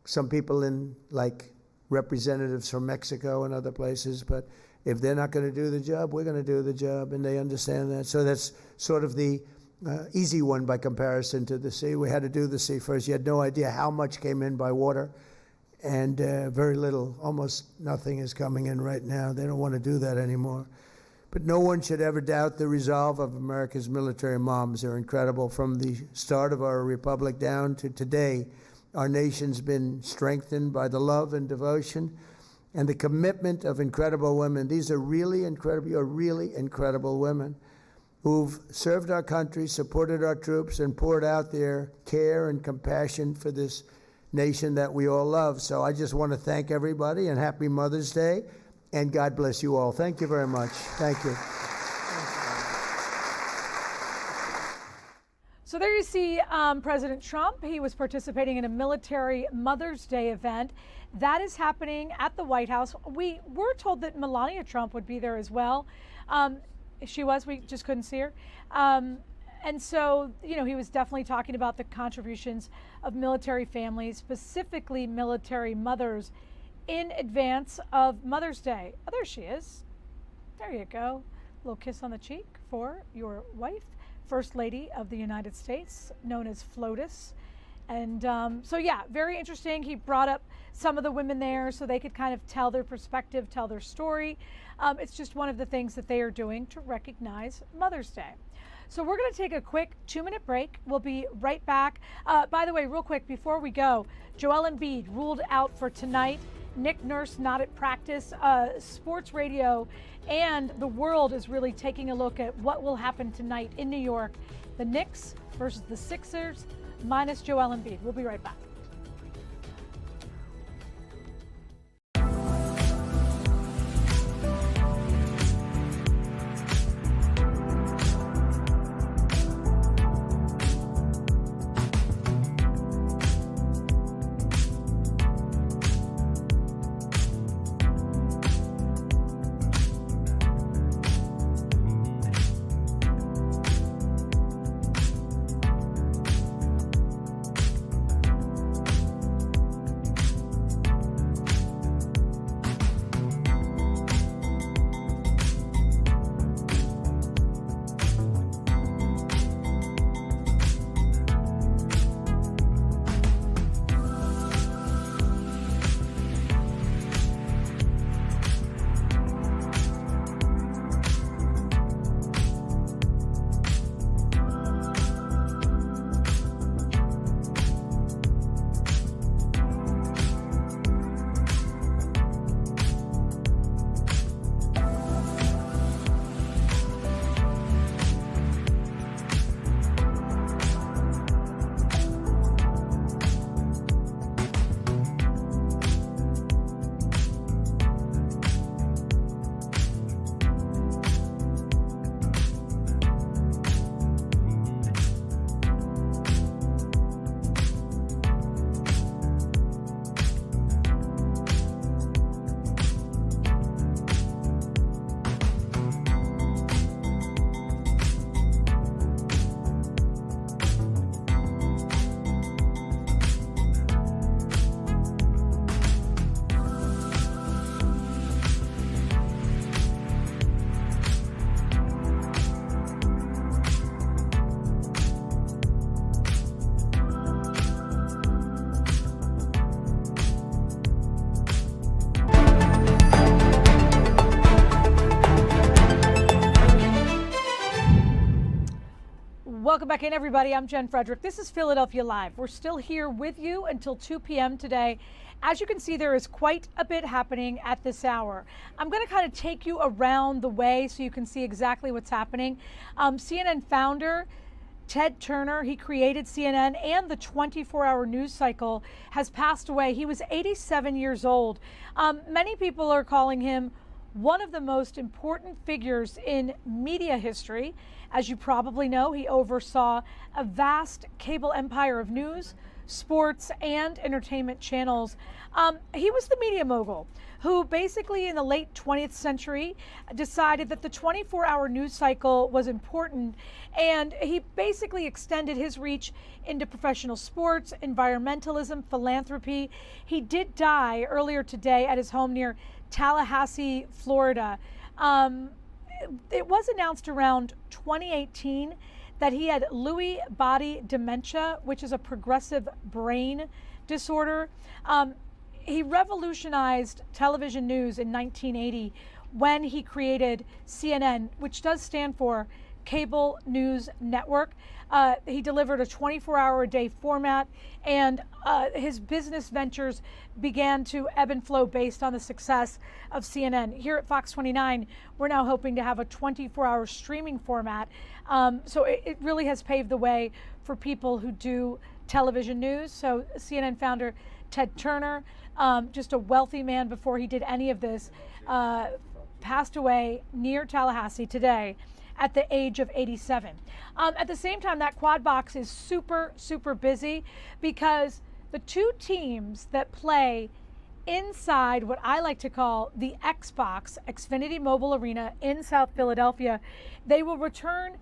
some people in, like, representatives from Mexico and other places. But if they're not going to do the job, we're going to do the job, and they understand that. So that's sort of the easy one by comparison to the sea. We had to do the sea first. You had no idea how much came in by water, and very little, almost nothing is coming in right now. They don't want to do that anymore. But no one should ever doubt the resolve of America's military moms. They're incredible. From the start of our republic down to today, our nation's been strengthened by the love and devotion and the commitment of incredible women. These are really incredible women who've served our country, supported our troops, and poured out their care and compassion for this nation that we all love. So I just want to thank everybody, and happy Mother's Day, and God bless you all. Thank you very much. Thank you. So there you see President Trump. He was participating in a military Mother's Day event. That is happening at the White House. We were told that Melania Trump would be there as well. She was, we just couldn't see her. And so, you know, he was definitely talking about the contributions of military families, specifically military mothers, in advance of Mother's Day. Oh, there she is. There you go. A little kiss on the cheek for your wife, First Lady of the United States, known as FLOTUS. And so, yeah, very interesting. He brought up some of the women there so they could kind of tell their perspective, tell their story. It's just one of the things that they are doing to recognize Mother's Day. So we're going to take a quick 2-minute break. We'll be right back. By the way, real quick, before we go, Joel Embiid ruled out for tonight. Nick Nurse not at practice. Sports radio and the world is really taking a look at what will happen tonight in New York. The Knicks versus the Sixers, minus Joel Embiid. We'll be right back. Welcome back in, everybody. I'm Jen Frederick. This is Philadelphia Live. We're still here with you until 2 p.m. today. As you can see, there is quite a bit happening at this hour. I'm going to kind of take you around the way so you can see exactly what's happening. CNN founder Ted Turner, he created CNN and the 24-hour news cycle, has passed away. He was 87 years old. Many people are calling him one of the most important figures in media history. As you probably know, he oversaw a vast cable empire of news, sports, and entertainment channels. He was the media mogul who basically in the late 20th century decided that the 24-hour news cycle was important, and he basically extended his reach into professional sports, environmentalism, philanthropy. He did die earlier today at his home near Tallahassee, Florida. It was announced around 2018 that he had Lewy body dementia, which is a progressive brain disorder. He revolutionized television news in 1980 when he created CNN, which does stand for Cable News Network. He delivered a 24-hour-a-day format, and his business ventures began to ebb and flow based on the success of CNN. Here at Fox 29, we're now hoping to have a 24-hour streaming format. So it really has paved the way for people who do television news. So CNN founder Ted Turner, just a wealthy man before he did any of this, passed away near Tallahassee today at the age of 87. At the same time, that quad box is super, super busy because the two teams that play inside what I like to call the Xbox, Xfinity Mobile Arena in South Philadelphia, they will return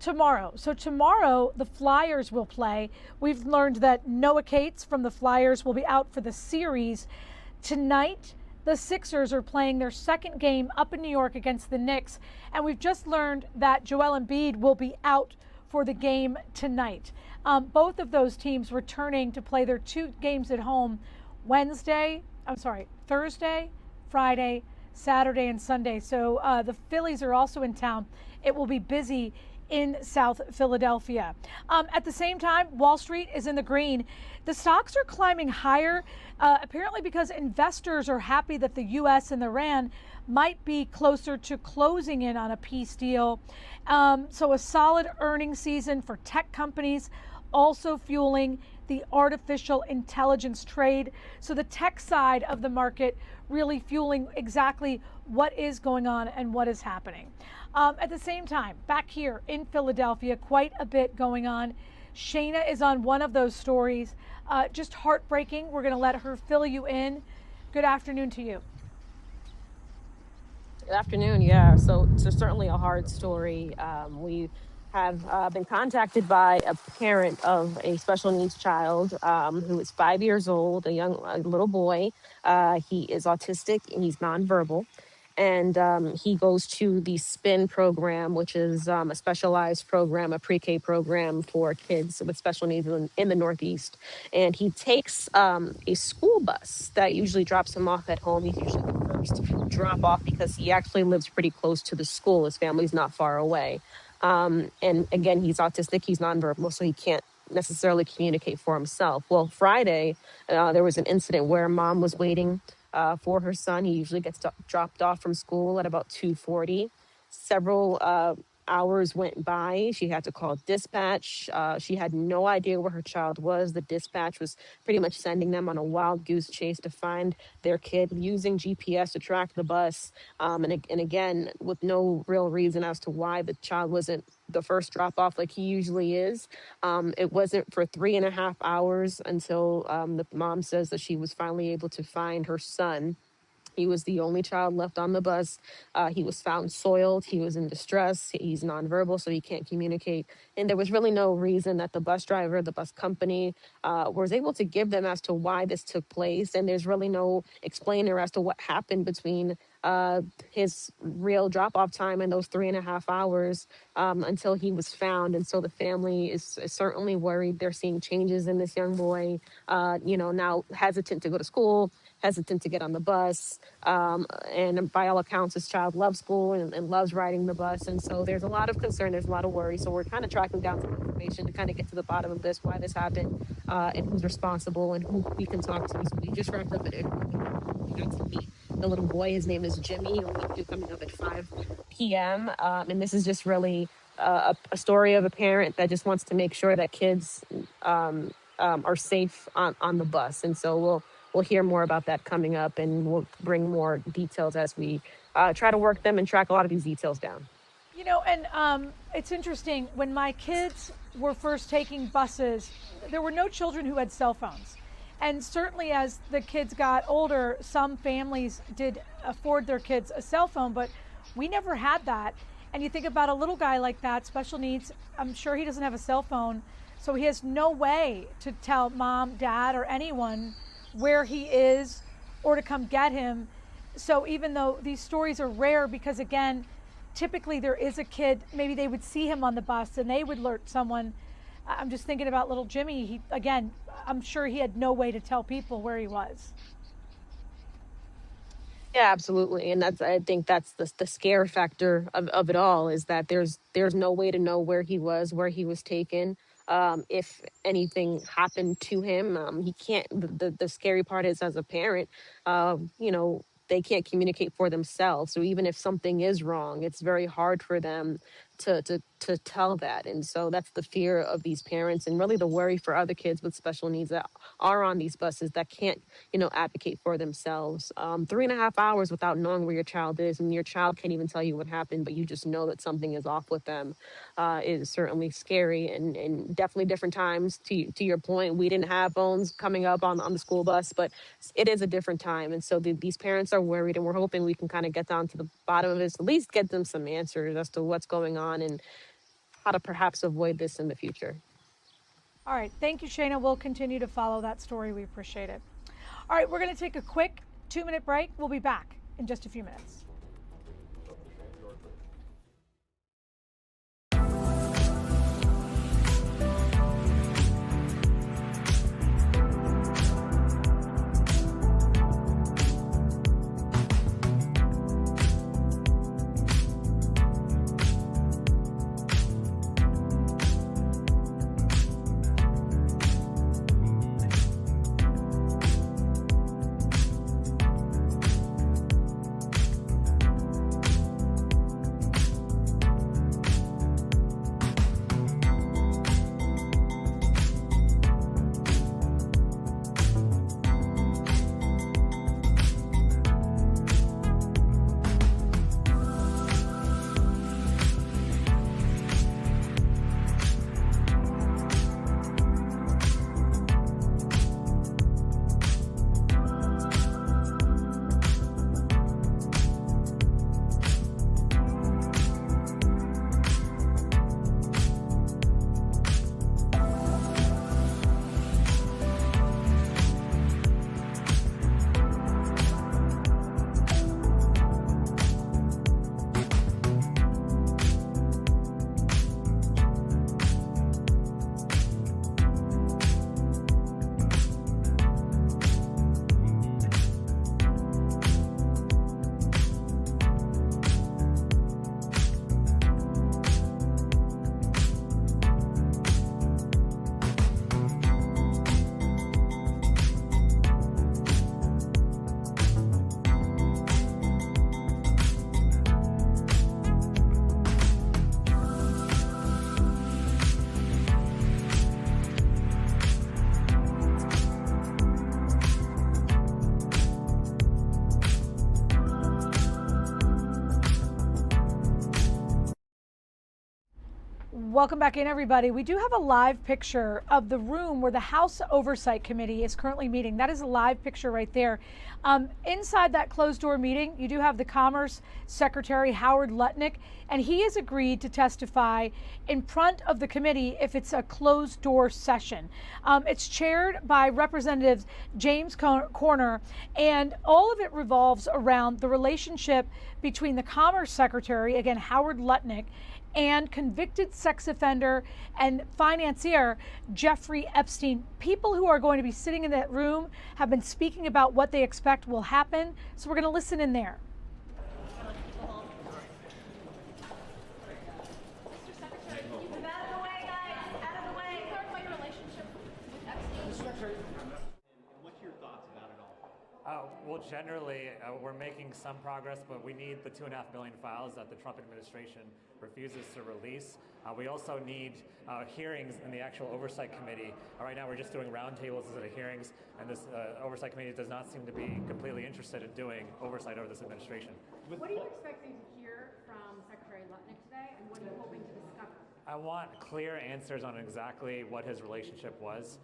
tomorrow. So tomorrow the Flyers will play. We've learned that Noah Cates from the Flyers will be out for the series. Tonight, the Sixers are playing their second game up in New York against the Knicks, and we've just learned that Joel Embiid will be out for the game tonight. Both of those teams returning to play their two games at home Thursday, Friday, Saturday, and Sunday. So the Phillies are also in town. It will be busy in South Philadelphia. At the same time, Wall Street is in the green. The stocks are climbing higher, apparently because investors are happy that the U.S. and Iran might be closer to closing in on a peace deal. So a solid earnings season for tech companies, also fueling the artificial intelligence trade. So the tech side of the market really fueling exactly what is going on and what is happening. At the same time, back here in Philadelphia, quite a bit going on. Shayna is on one of those stories. Just heartbreaking. We're going to let her fill you in. Good afternoon to you. Good afternoon. Yeah, so it's certainly a hard story. We have been contacted by a parent of a special needs child who is 5 years old, a little boy. He is autistic and he's nonverbal. And he goes to the SPIN program, which is a specialized program, a pre-K program for kids with special needs in the Northeast. And he takes a school bus that usually drops him off at home. He's usually the first drop off because he actually lives pretty close to the school. His family's not far away. And again, he's autistic, he's nonverbal, so he can't necessarily communicate for himself. Well, Friday, there was an incident where mom was waiting for her son. He usually gets dropped off from school at about 2:40. Several hours went by. She had to call dispatch. She had no idea where her child was. The dispatch was pretty much sending them on a wild goose chase to find their kid, using GPS to track the bus. And again, with no real reason as to why the child wasn't the first drop off like he usually is. It wasn't for 3.5 hours until the mom says that she was finally able to find her son. He was the only child left on the bus. He was found soiled. He was in distress. He's nonverbal, so he can't communicate. And there was really no reason that the bus driver, the bus company, was able to give them as to why this took place. And there's really no explainer as to what happened between his real drop-off time and those 3.5 hours until he was found. And so the family is certainly worried. They're seeing changes in this young boy, now hesitant to go to school, hesitant to get on the bus. And by all accounts, this child loves school and loves riding the bus. And so there's a lot of concern, there's a lot of worry. So we're kind of tracking down some information to kind of get to the bottom of this, why this happened, and who's responsible and who we can talk to. So we just wrapped up an interview. We got to meet the little boy. His name is Jimmy. He'll be coming up at 5 p.m. And this is just really a story of a parent that just wants to make sure that kids are safe on the bus. And so we'll hear more about that coming up, and we'll bring more details as we try to work them and track a lot of these details down. And it's interesting. When my kids were first taking buses, there were no children who had cell phones. And certainly as the kids got older, some families did afford their kids a cell phone, but we never had that. And you think about a little guy like that, special needs, I'm sure he doesn't have a cell phone, so he has no way to tell mom, dad, or anyone where he is or to come get him. So even though these stories are rare, because again, typically there is a kid, maybe they would see him on the bus and they would alert someone. I'm just thinking about little Jimmy. I'm sure he had no way to tell people where he was. Yeah, absolutely. And I think that's the scare factor of it all, is that there's no way to know where he was taken. If anything happened to him, he can't, the scary part is, as a parent, they can't communicate for themselves. So even if something is wrong, it's very hard for them to tell that. And so that's the fear of these parents, and really the worry for other kids with special needs that are on these buses that can't, advocate for themselves. 3.5 hours without knowing where your child is, and your child can't even tell you what happened, but you just know that something is off with them, is certainly scary, and definitely different times. To your point, we didn't have phones coming up on the school bus, but it is a different time. And so these parents are worried, and we're hoping we can kind of get down to the bottom of this, at least get them some answers as to what's going on and how to perhaps avoid this in the future. All right. Thank you, Shayna. We'll continue to follow that story. We appreciate it. All right. We're going to take a quick 2-minute break. We'll be back in just a few minutes. Welcome back in, everybody. We do have a live picture of the room where the House Oversight Committee is currently meeting. That is a live picture right there. Inside that closed door meeting, you do have the Commerce Secretary, Howard Lutnick, and he has agreed to testify in front of the committee if it's a closed door session. It's chaired by Representatives James Corner, and all of it revolves around the relationship between the Commerce Secretary, again, Howard Lutnick, and convicted sex offender and financier Jeffrey Epstein. People who are going to be sitting in that room have been speaking about what they expect will happen. So we're going to listen in there. Well, generally, we're making some progress, but we need the 2.5 million files that the Trump administration refuses to release. We also need hearings in the actual Oversight Committee. Right now, we're just doing roundtables instead of hearings, and this Oversight Committee does not seem to be completely interested in doing oversight over this administration. What are you expecting to hear from Secretary Lutnick today, and what are you hoping to discover? I want clear answers on exactly what his relationship was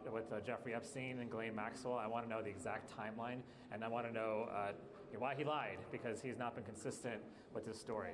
with Jeffrey Epstein and Ghislaine Maxwell. I want to know the exact timeline, and I want to know why he lied, because he's not been consistent with his story.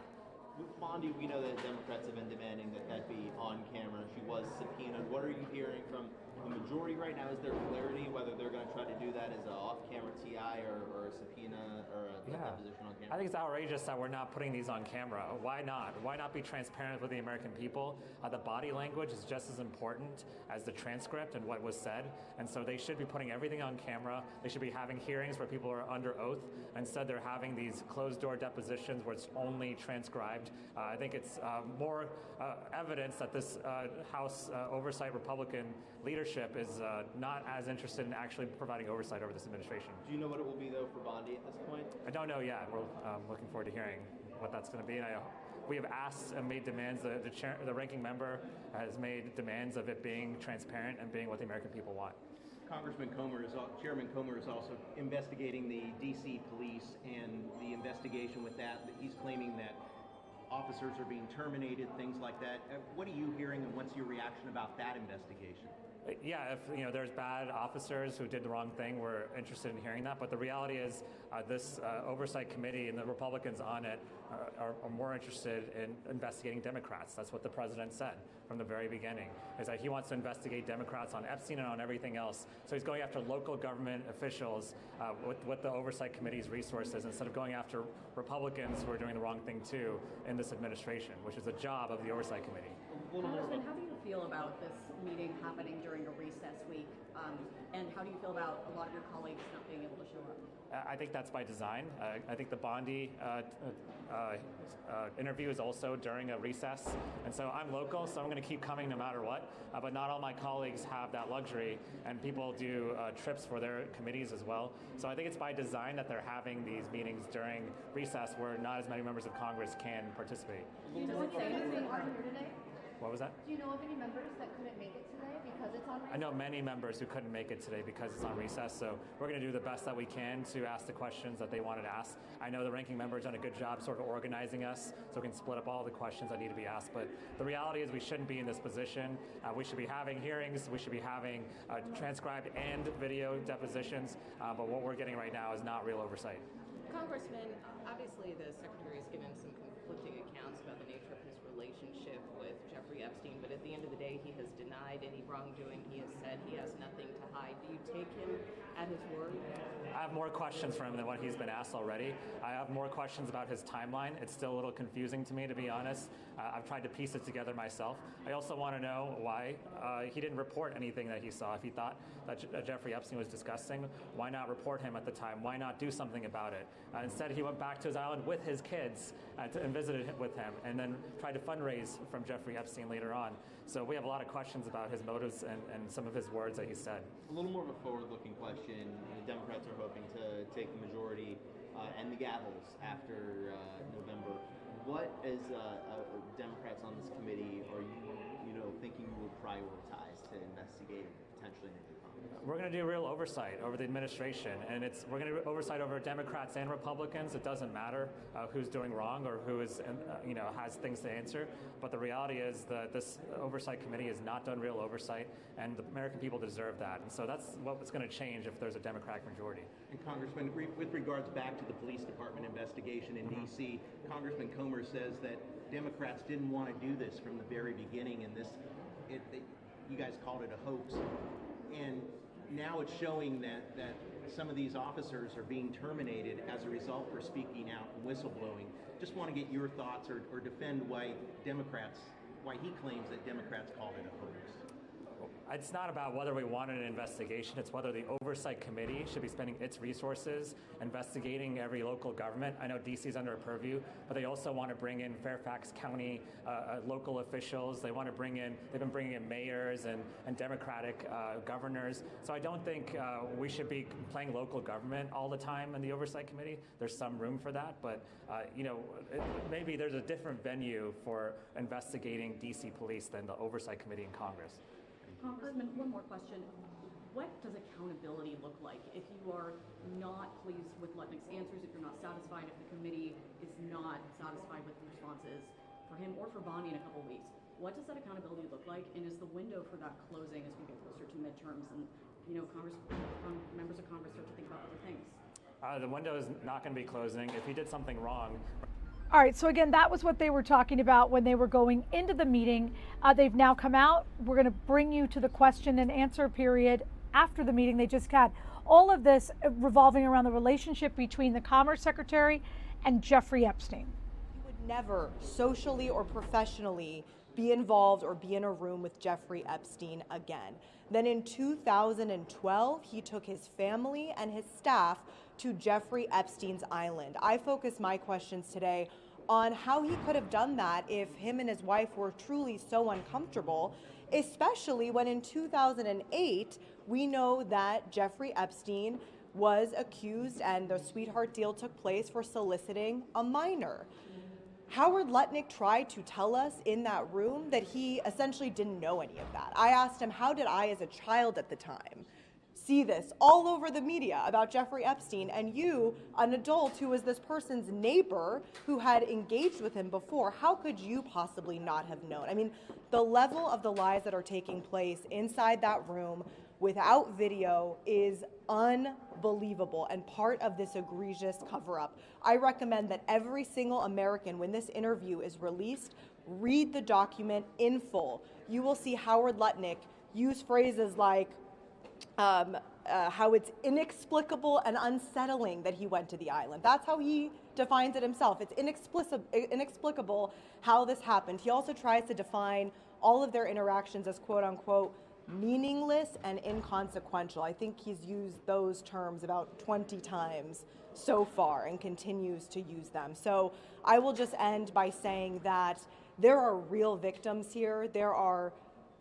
With Bondi, we know that Democrats have been demanding that be on camera. She was subpoenaed. What are you hearing from the majority right now? Is there clarity whether they're going to try to do that as an off-camera TI or a subpoena or a deposition on camera? I think it's outrageous that we're not putting these on camera. Why not? Why not be transparent with the American people? The body language is just as important as the transcript and what was said, and so they should be putting everything on camera. They should be having hearings where people are under oath. Instead, they're having these closed-door depositions where it's only transcribed. I think it's more evidence that this House Oversight Republican leadership is not as interested in actually providing oversight over this administration. Do you know what it will be, though, for Bondi at this point? I don't know yet. We're looking forward to hearing what that's going to be, and I we have asked and made demands. The ranking member has made demands of it being transparent and being what the American people want. Chairman Comer is also investigating the DC police and the investigation with that. He's claiming that officers are being terminated, things like that. What are you hearing, and what's your reaction about that investigation? Yeah, if there's bad officers who did the wrong thing, we're interested in hearing that. But the reality is, this oversight committee and the Republicans on it are more interested in investigating Democrats. That's what the president said from the very beginning, is that he wants to investigate Democrats on Epstein and on everything else. So he's going after local government officials with the oversight committee's resources, instead of going after Republicans who are doing the wrong thing too in this administration, which is the job of the oversight committee. Congressman, how do you feel about this meeting happening during a recess week? And how do you feel about a lot of your colleagues not being able to show up? I think that's by design. I think the Bondi interview is also during a recess. And so I'm local, so I'm going to keep coming no matter what. But not all my colleagues have that luxury, and people do trips for their committees as well. So I think it's by design that they're having these meetings during recess where not as many members of Congress can participate. Does it say anything on here today? What was that? Do you know of any members that couldn't make it today because it's on recess? I know many members who couldn't make it today because it's on recess, so we're going to do the best that we can to ask the questions that they wanted to ask. I know the ranking member has done a good job sort of organizing us so we can split up all the questions that need to be asked, but the reality is we shouldn't be in this position. We should be having hearings, we should be having transcribed and video depositions, but what we're getting right now is not real oversight. Congressman, obviously the Secretary's given some conflicting accounts about the nature of his relationship with Jeffrey Epstein, but at the end of the day, he has denied any wrongdoing. He has said he has nothing to hide. Do you take him at his word? I have more questions for him than what he's been asked already. I have more questions about his timeline. It's still a little confusing to me, to be honest. I've tried to piece it together myself. I also want to know why he didn't report anything that he saw. If he thought that Jeffrey Epstein was disgusting, why not report him at the time? Why not do something about it? Instead, he went back to his island with his kids and visited with him, and then tried to fundraise from Jeffrey Epstein later on. So we have a lot of questions about his motives and some of his words that he said. A little more of a forward-looking question. The Democrats are hoping to take the majority and the gavels after November. What, as Democrats on this committee, are you thinking you will prioritize to investigate and potentially make a comment? We're going to do real oversight over the administration, and we're going to do oversight over Democrats and Republicans. It doesn't matter who's doing wrong or who is, has things to answer. But the reality is that this oversight committee has not done real oversight, and the American people deserve that. And so that's what's going to change if there's a Democratic majority. And Congressman, with regards back to the police department investigation in D.C., Congressman Comer says that Democrats didn't want to do this from the very beginning, and you guys called it a hoax. And now it's showing that some of these officers are being terminated as a result for speaking out and whistleblowing. Just want to get your thoughts or defend why he claims that Democrats called it a hoax. It's not about whether we wanted an investigation. It's whether the oversight committee should be spending its resources investigating every local government. I know D.C. is under a purview, but they also want to bring in Fairfax County local officials. They've been bringing in mayors and Democratic governors. So I don't think we should be playing local government all the time in the oversight committee. There's some room for that, but maybe there's a different venue for investigating D.C. police than the oversight committee in Congress. Congressman, one more question. What does accountability look like if you are not pleased with Lutnick's answers, if you're not satisfied, if the committee is not satisfied with the responses for him or for Bondi in a couple of weeks? What does that accountability look like, and is the window for that closing as we get closer to midterms and members of Congress start to think about other things? The window is not going to be closing. If he did something wrong. All right, so again, that was what they were talking about when they were going into the meeting. They've now come out. We're going to bring you to the question and answer period after the meeting they just had. All of this revolving around the relationship between the Commerce Secretary and Jeffrey Epstein. He would never socially or professionally be involved or be in a room with Jeffrey Epstein again. Then in 2012, he took his family and his staff to Jeffrey Epstein's island. I focus my questions today on how he could have done that if him and his wife were truly so uncomfortable, especially when in 2008, we know that Jeffrey Epstein was accused and the sweetheart deal took place for soliciting a minor. Howard Lutnick tried to tell us in that room that he essentially didn't know any of that. I asked him, how did I, as a child at the time, see this all over the media about Jeffrey Epstein, and you, an adult who was this person's neighbor who had engaged with him before, how could you possibly not have known? I mean, the level of the lies that are taking place inside that room without video is unbelievable and part of this egregious cover-up. I recommend that every single American, when this interview is released, read the document in full. You will see Howard Lutnick use phrases like how it's inexplicable and unsettling that he went to the island. That's how he defines it himself. It's inexplicable how this happened. He also tries to define all of their interactions as quote unquote meaningless and inconsequential. I think he's used those terms about 20 times so far and continues to use them. So I will just end by saying that there are real victims here. There are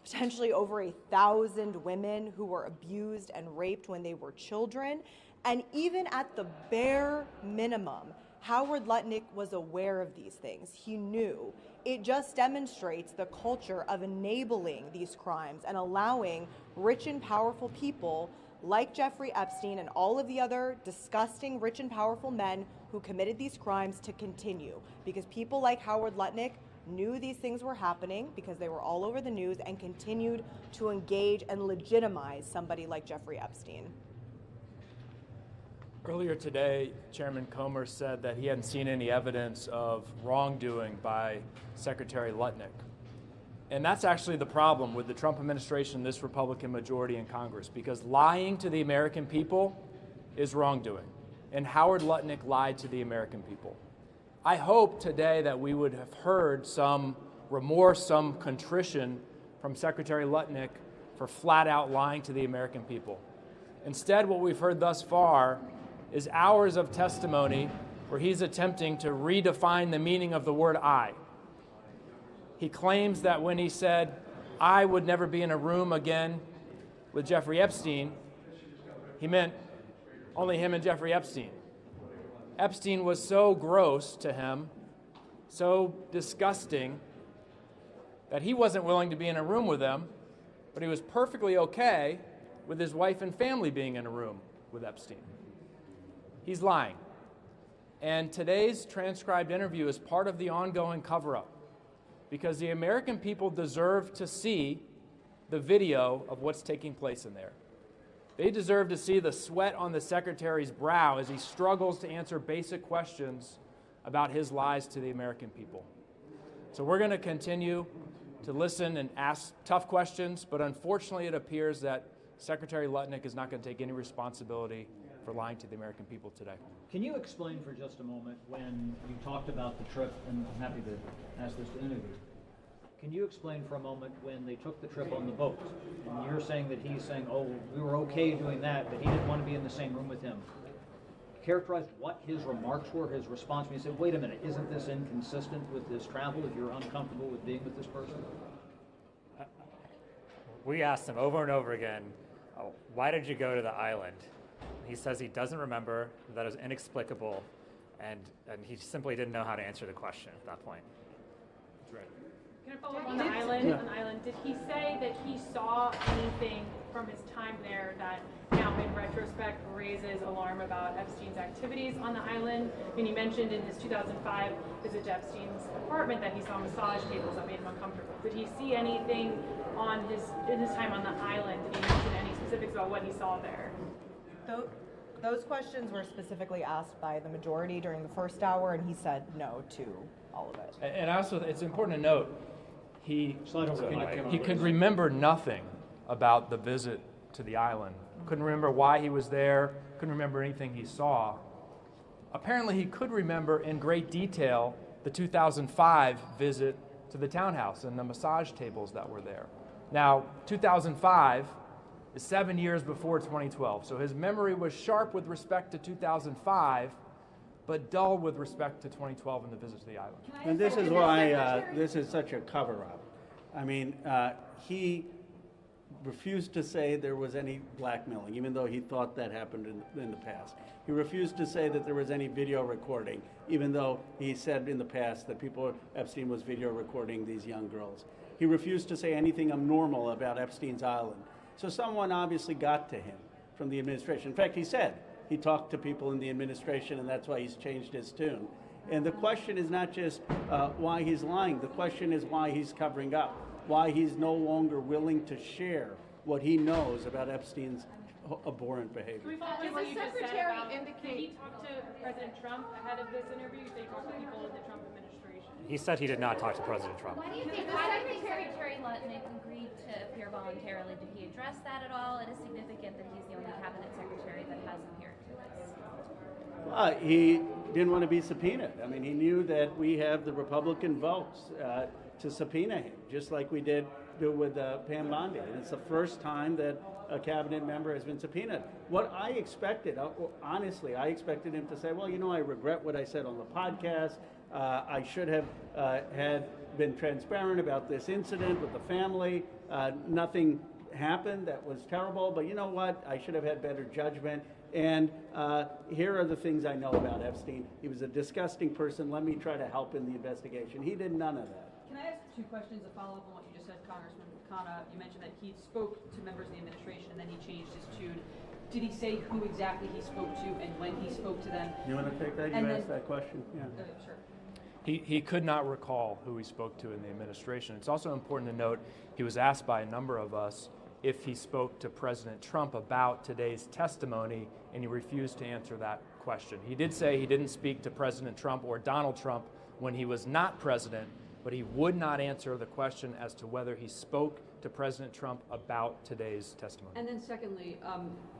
potentially over 1,000 women who were abused and raped when they were children. And even at the bare minimum, Howard Lutnick was aware of these things. He knew. It just demonstrates the culture of enabling these crimes and allowing rich and powerful people like Jeffrey Epstein and all of the other disgusting rich and powerful men who committed these crimes to continue. Because people like Howard Lutnick knew these things were happening because they were all over the news and continued to engage and legitimize somebody like Jeffrey Epstein. Earlier today, Chairman Comer said that he hadn't seen any evidence of wrongdoing by Secretary Lutnick. And that's actually the problem with the Trump administration, this Republican majority in Congress, because lying to the American people is wrongdoing. And Howard Lutnick lied to the American people. I hope today that we would have heard some remorse, some contrition from Secretary Lutnick for flat out lying to the American people. Instead, what we've heard thus far is hours of testimony where he's attempting to redefine the meaning of the word I. He claims that when he said, I would never be in a room again with Jeffrey Epstein, he meant only him and Jeffrey Epstein. Epstein was so gross to him, so disgusting, that he wasn't willing to be in a room with them, but he was perfectly okay with his wife and family being in a room with Epstein. He's lying. And today's transcribed interview is part of the ongoing cover-up, because the American people deserve to see the video of what's taking place in there. They deserve to see the sweat on the secretary's brow as he struggles to answer basic questions about his lies to the American people. So we're going to continue to listen and ask tough questions, but unfortunately it appears that Secretary Lutnick is not going to take any responsibility for lying to the American people today. Can you explain for just a moment when you talked about the trip, and I'm happy to ask this to interview. Can you explain for a moment when they took the trip on the boat, and you're saying that he's saying, oh, we were okay doing that, but he didn't want to be in the same room with him. Characterize what his remarks were, his response when he said, wait a minute, isn't this inconsistent with this travel if you're uncomfortable with being with this person? We asked him over and over again, oh, why did you go to the island? He says he doesn't remember, that it was inexplicable, and he simply didn't know how to answer the question at that point. That's right. Can I follow up on the island? On the island, did he say that he saw anything from his time there that now, in retrospect, raises alarm about Epstein's activities on the island? I mean, he mentioned in his 2005 visit to Epstein's apartment that he saw massage tables that made him uncomfortable. Did he see anything in his time on the island? Did he mention any specifics about what he saw there? Those questions were specifically asked by the majority during the first hour, and he said no to all of it. And also, it's important to note, he could remember nothing about the visit to the island. Couldn't remember why he was there, couldn't remember anything he saw. Apparently, he could remember in great detail the 2005 visit to the townhouse and the massage tables that were there. Now, 2005 is 7 years before 2012, so his memory was sharp with respect to 2005, but dull with respect to 2012 and the visit to the island. And this is why this is such a cover-up. I mean, he refused to say there was any blackmailing, even though he thought that happened in the past. He refused to say that there was any video recording, even though he said in the past that Epstein was video recording these young girls. He refused to say anything abnormal about Epstein's Island. So someone obviously got to him from the administration. In fact, he said he talked to people in the administration, and that's why he's changed his tune. And the question is not just why he's lying. The question is why he's covering up, why he's no longer willing to share what he knows about Epstein's abhorrent behavior. Did the secretary indicate he talked to President Trump ahead of this interview? Did he talk to people in the Trump administration? He said he did not talk to President Trump. Why do you think Secretary Lutnick agreed to appear voluntarily? Did he address that at all? It is significant that he's the only cabinet secretary that has appeared to this. He didn't want to be subpoenaed. I mean, he knew that we have the Republican votes to subpoena him, just like we did with Pam Bondi. And it's the first time that a cabinet member has been subpoenaed. What I expected, honestly, I expected him to say, well, you know, I regret what I said on the podcast. I should have been transparent about this incident with the family. Nothing happened that was terrible, but you know what? I should have had better judgment. And here are the things I know about Epstein. He was a disgusting person. Let me try to help in the investigation. He did none of that. Can I ask two questions to follow up on what you just said, Congressman Khanna? You mentioned that he spoke to members of the administration and then he changed his tune. Did he say who exactly he spoke to and when he spoke to them? You want to take that? You asked that question? Yeah. Sure. He could not recall who he spoke to in the administration. It's also important to note he was asked by a number of us if he spoke to President Trump about today's testimony, and he refused to answer that question. He did say he didn't speak to President Trump or Donald Trump when he was not president, but he would not answer the question as to whether he spoke to President Trump about today's testimony. And then secondly,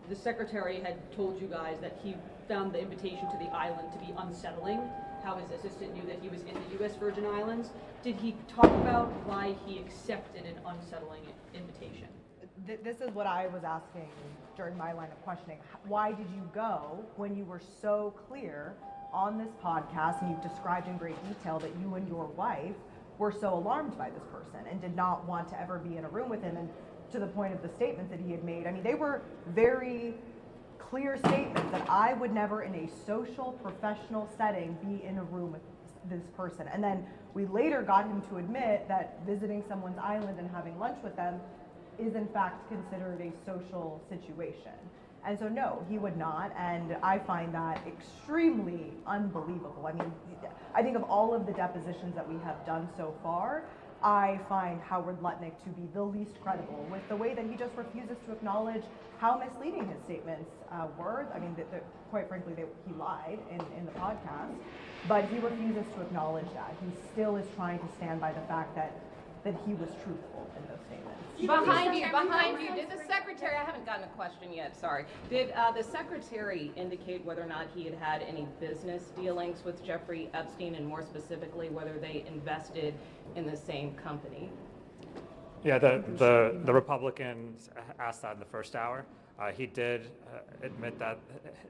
the secretary had told you guys that he found the invitation to the island to be unsettling, how his assistant knew that he was in the U.S. Virgin Islands. Did he talk about why he accepted an unsettling invitation? This is what I was asking during my line of questioning. Why did you go when you were so clear on this podcast and you've described in great detail that you and your wife were so alarmed by this person and did not want to ever be in a room with him? And to the point of the statements that he had made, I mean, they were very clear statements that I would never in a social, professional setting be in a room with this person. And then we later got him to admit that visiting someone's island and having lunch with them is in fact considered a social situation. And so no, he would not, and I find that extremely unbelievable. I mean, I think of all of the depositions that we have done so far, I find Howard Lutnick to be the least credible with the way that he just refuses to acknowledge how misleading his statements were. I mean, quite frankly, he lied in the podcast, but he refuses to acknowledge that. He still is trying to stand by the fact that he was truthful in those statements. Behind you, did the secretary, I haven't gotten a question yet, sorry. Did the secretary indicate whether or not he had had any business dealings with Jeffrey Epstein, and more specifically, whether they invested in the same company? Yeah, the Republicans asked that in the first hour. He did admit that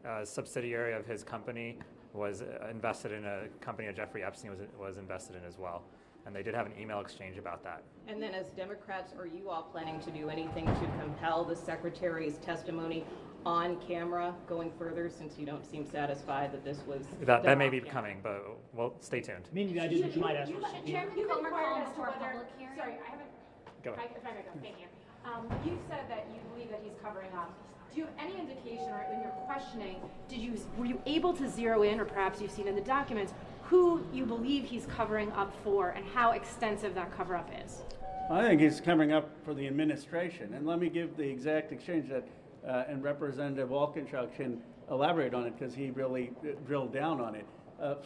a subsidiary of his company was invested in a company that Jeffrey Epstein was invested in as well. And they did have an email exchange about that. And then as Democrats, are you all planning to do anything to compel the secretary's testimony on camera going further, since you don't seem satisfied that this was That may be coming, but well, stay tuned. Meaning I didn't, you might ask. Chairman Comer called for a public hearing. Sorry, I haven't. Go ahead. If I may go, thank you. You said that you believe that he's covering up. Do you have any indication, or in your questioning, were you able to zero in, or perhaps you've seen in the documents, who you believe he's covering up for and how extensive that cover-up is? I think he's covering up for the administration. And let me give the exact exchange that, and Representative Walkinshaw can elaborate on it because he really drilled down on it.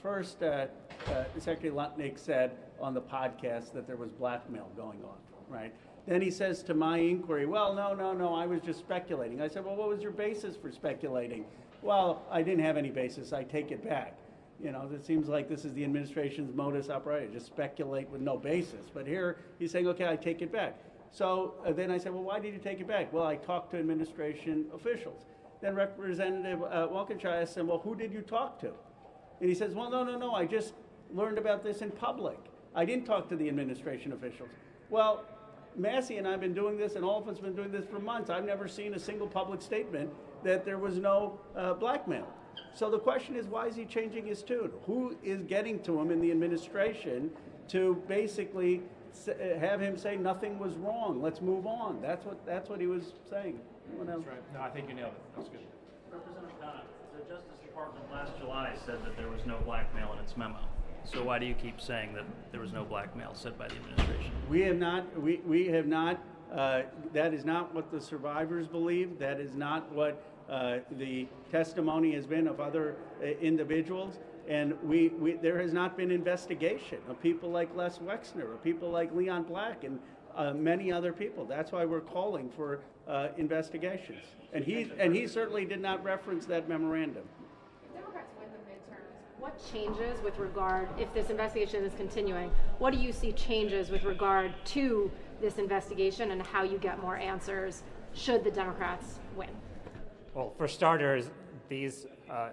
First, Secretary Lutnick said on the podcast that there was blackmail going on, right? Then he says to my inquiry, well, no, I was just speculating. I said, well, what was your basis for speculating? Well, I didn't have any basis. I take it back. You know, it seems like this is the administration's modus operandi, just speculate with no basis. But here he's saying, okay, I take it back. So then I said, well, why did you take it back? Well, I talked to administration officials. Then Representative Walkinshaw asked him, well, who did you talk to? And he says, well, no, I just learned about this in public. I didn't talk to the administration officials. Well, Massey and I have been doing this, and all of us have been doing this for months. I've never seen a single public statement that there was no blackmail. So the question is, why is he changing his tune? Who is getting to him in the administration to basically have him say nothing was wrong? Let's move on. That's what he was saying. That's right. No, I think you nailed it. That's good. Representative Donna, the Justice Department last July said that there was no blackmail in its memo. So why do you keep saying that there was no blackmail said by the administration? We have not. We have not. That is not what the survivors believe. That is not what the testimony has been of other individuals. And there has not been investigation of people like Les Wexner, or people like Leon Black, and many other people. That's why we're calling for investigations. And he certainly did not reference that memorandum. Democrats win the midterms. What changes with regard, if this investigation is continuing, what do you see changes with regard to this investigation and how you get more answers should the Democrats win? Well, for starters, these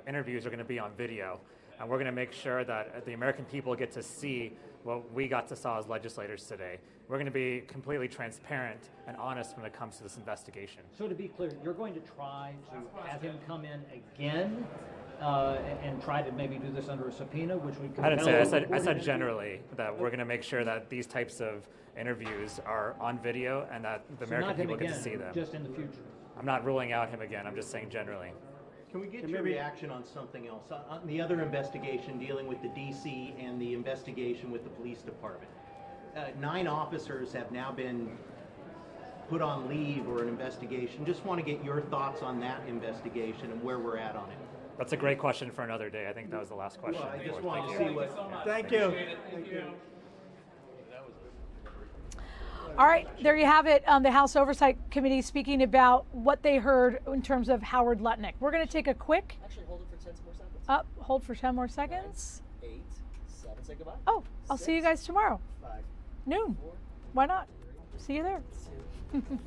interviews are going to be on video, and we're going to make sure that the American people get to see what we got to saw as legislators today. We're going to be completely transparent and honest when it comes to this investigation. So to be clear, you're going to try to have him come in again and try to maybe do this under a subpoena, which would I didn't say that. I said generally that we're going to make sure that these types of interviews are on video and that the American people get to see them. Just in the future. I'm not ruling out him again. I'm just saying generally. Can we get your reaction on something else? On the other investigation dealing with the DC and the investigation with the police department. 9 officers have now been put on leave or an investigation. Just want to get your thoughts on that investigation and where we're at on it. That's a great question for another day. I think that was the last question. Well, I just wanted to see what... Thank you. Thank you. All right, there you have it. The House Oversight Committee speaking about what they heard in terms of Howard Lutnick. We're going to take a quick... Actually, hold it for 10 more seconds. Hold for 10 more seconds. 9, 8, 7, say goodbye. Oh, I'll 6, see you guys tomorrow. 5, Noon. 4, Why not? See you there. 2, 1.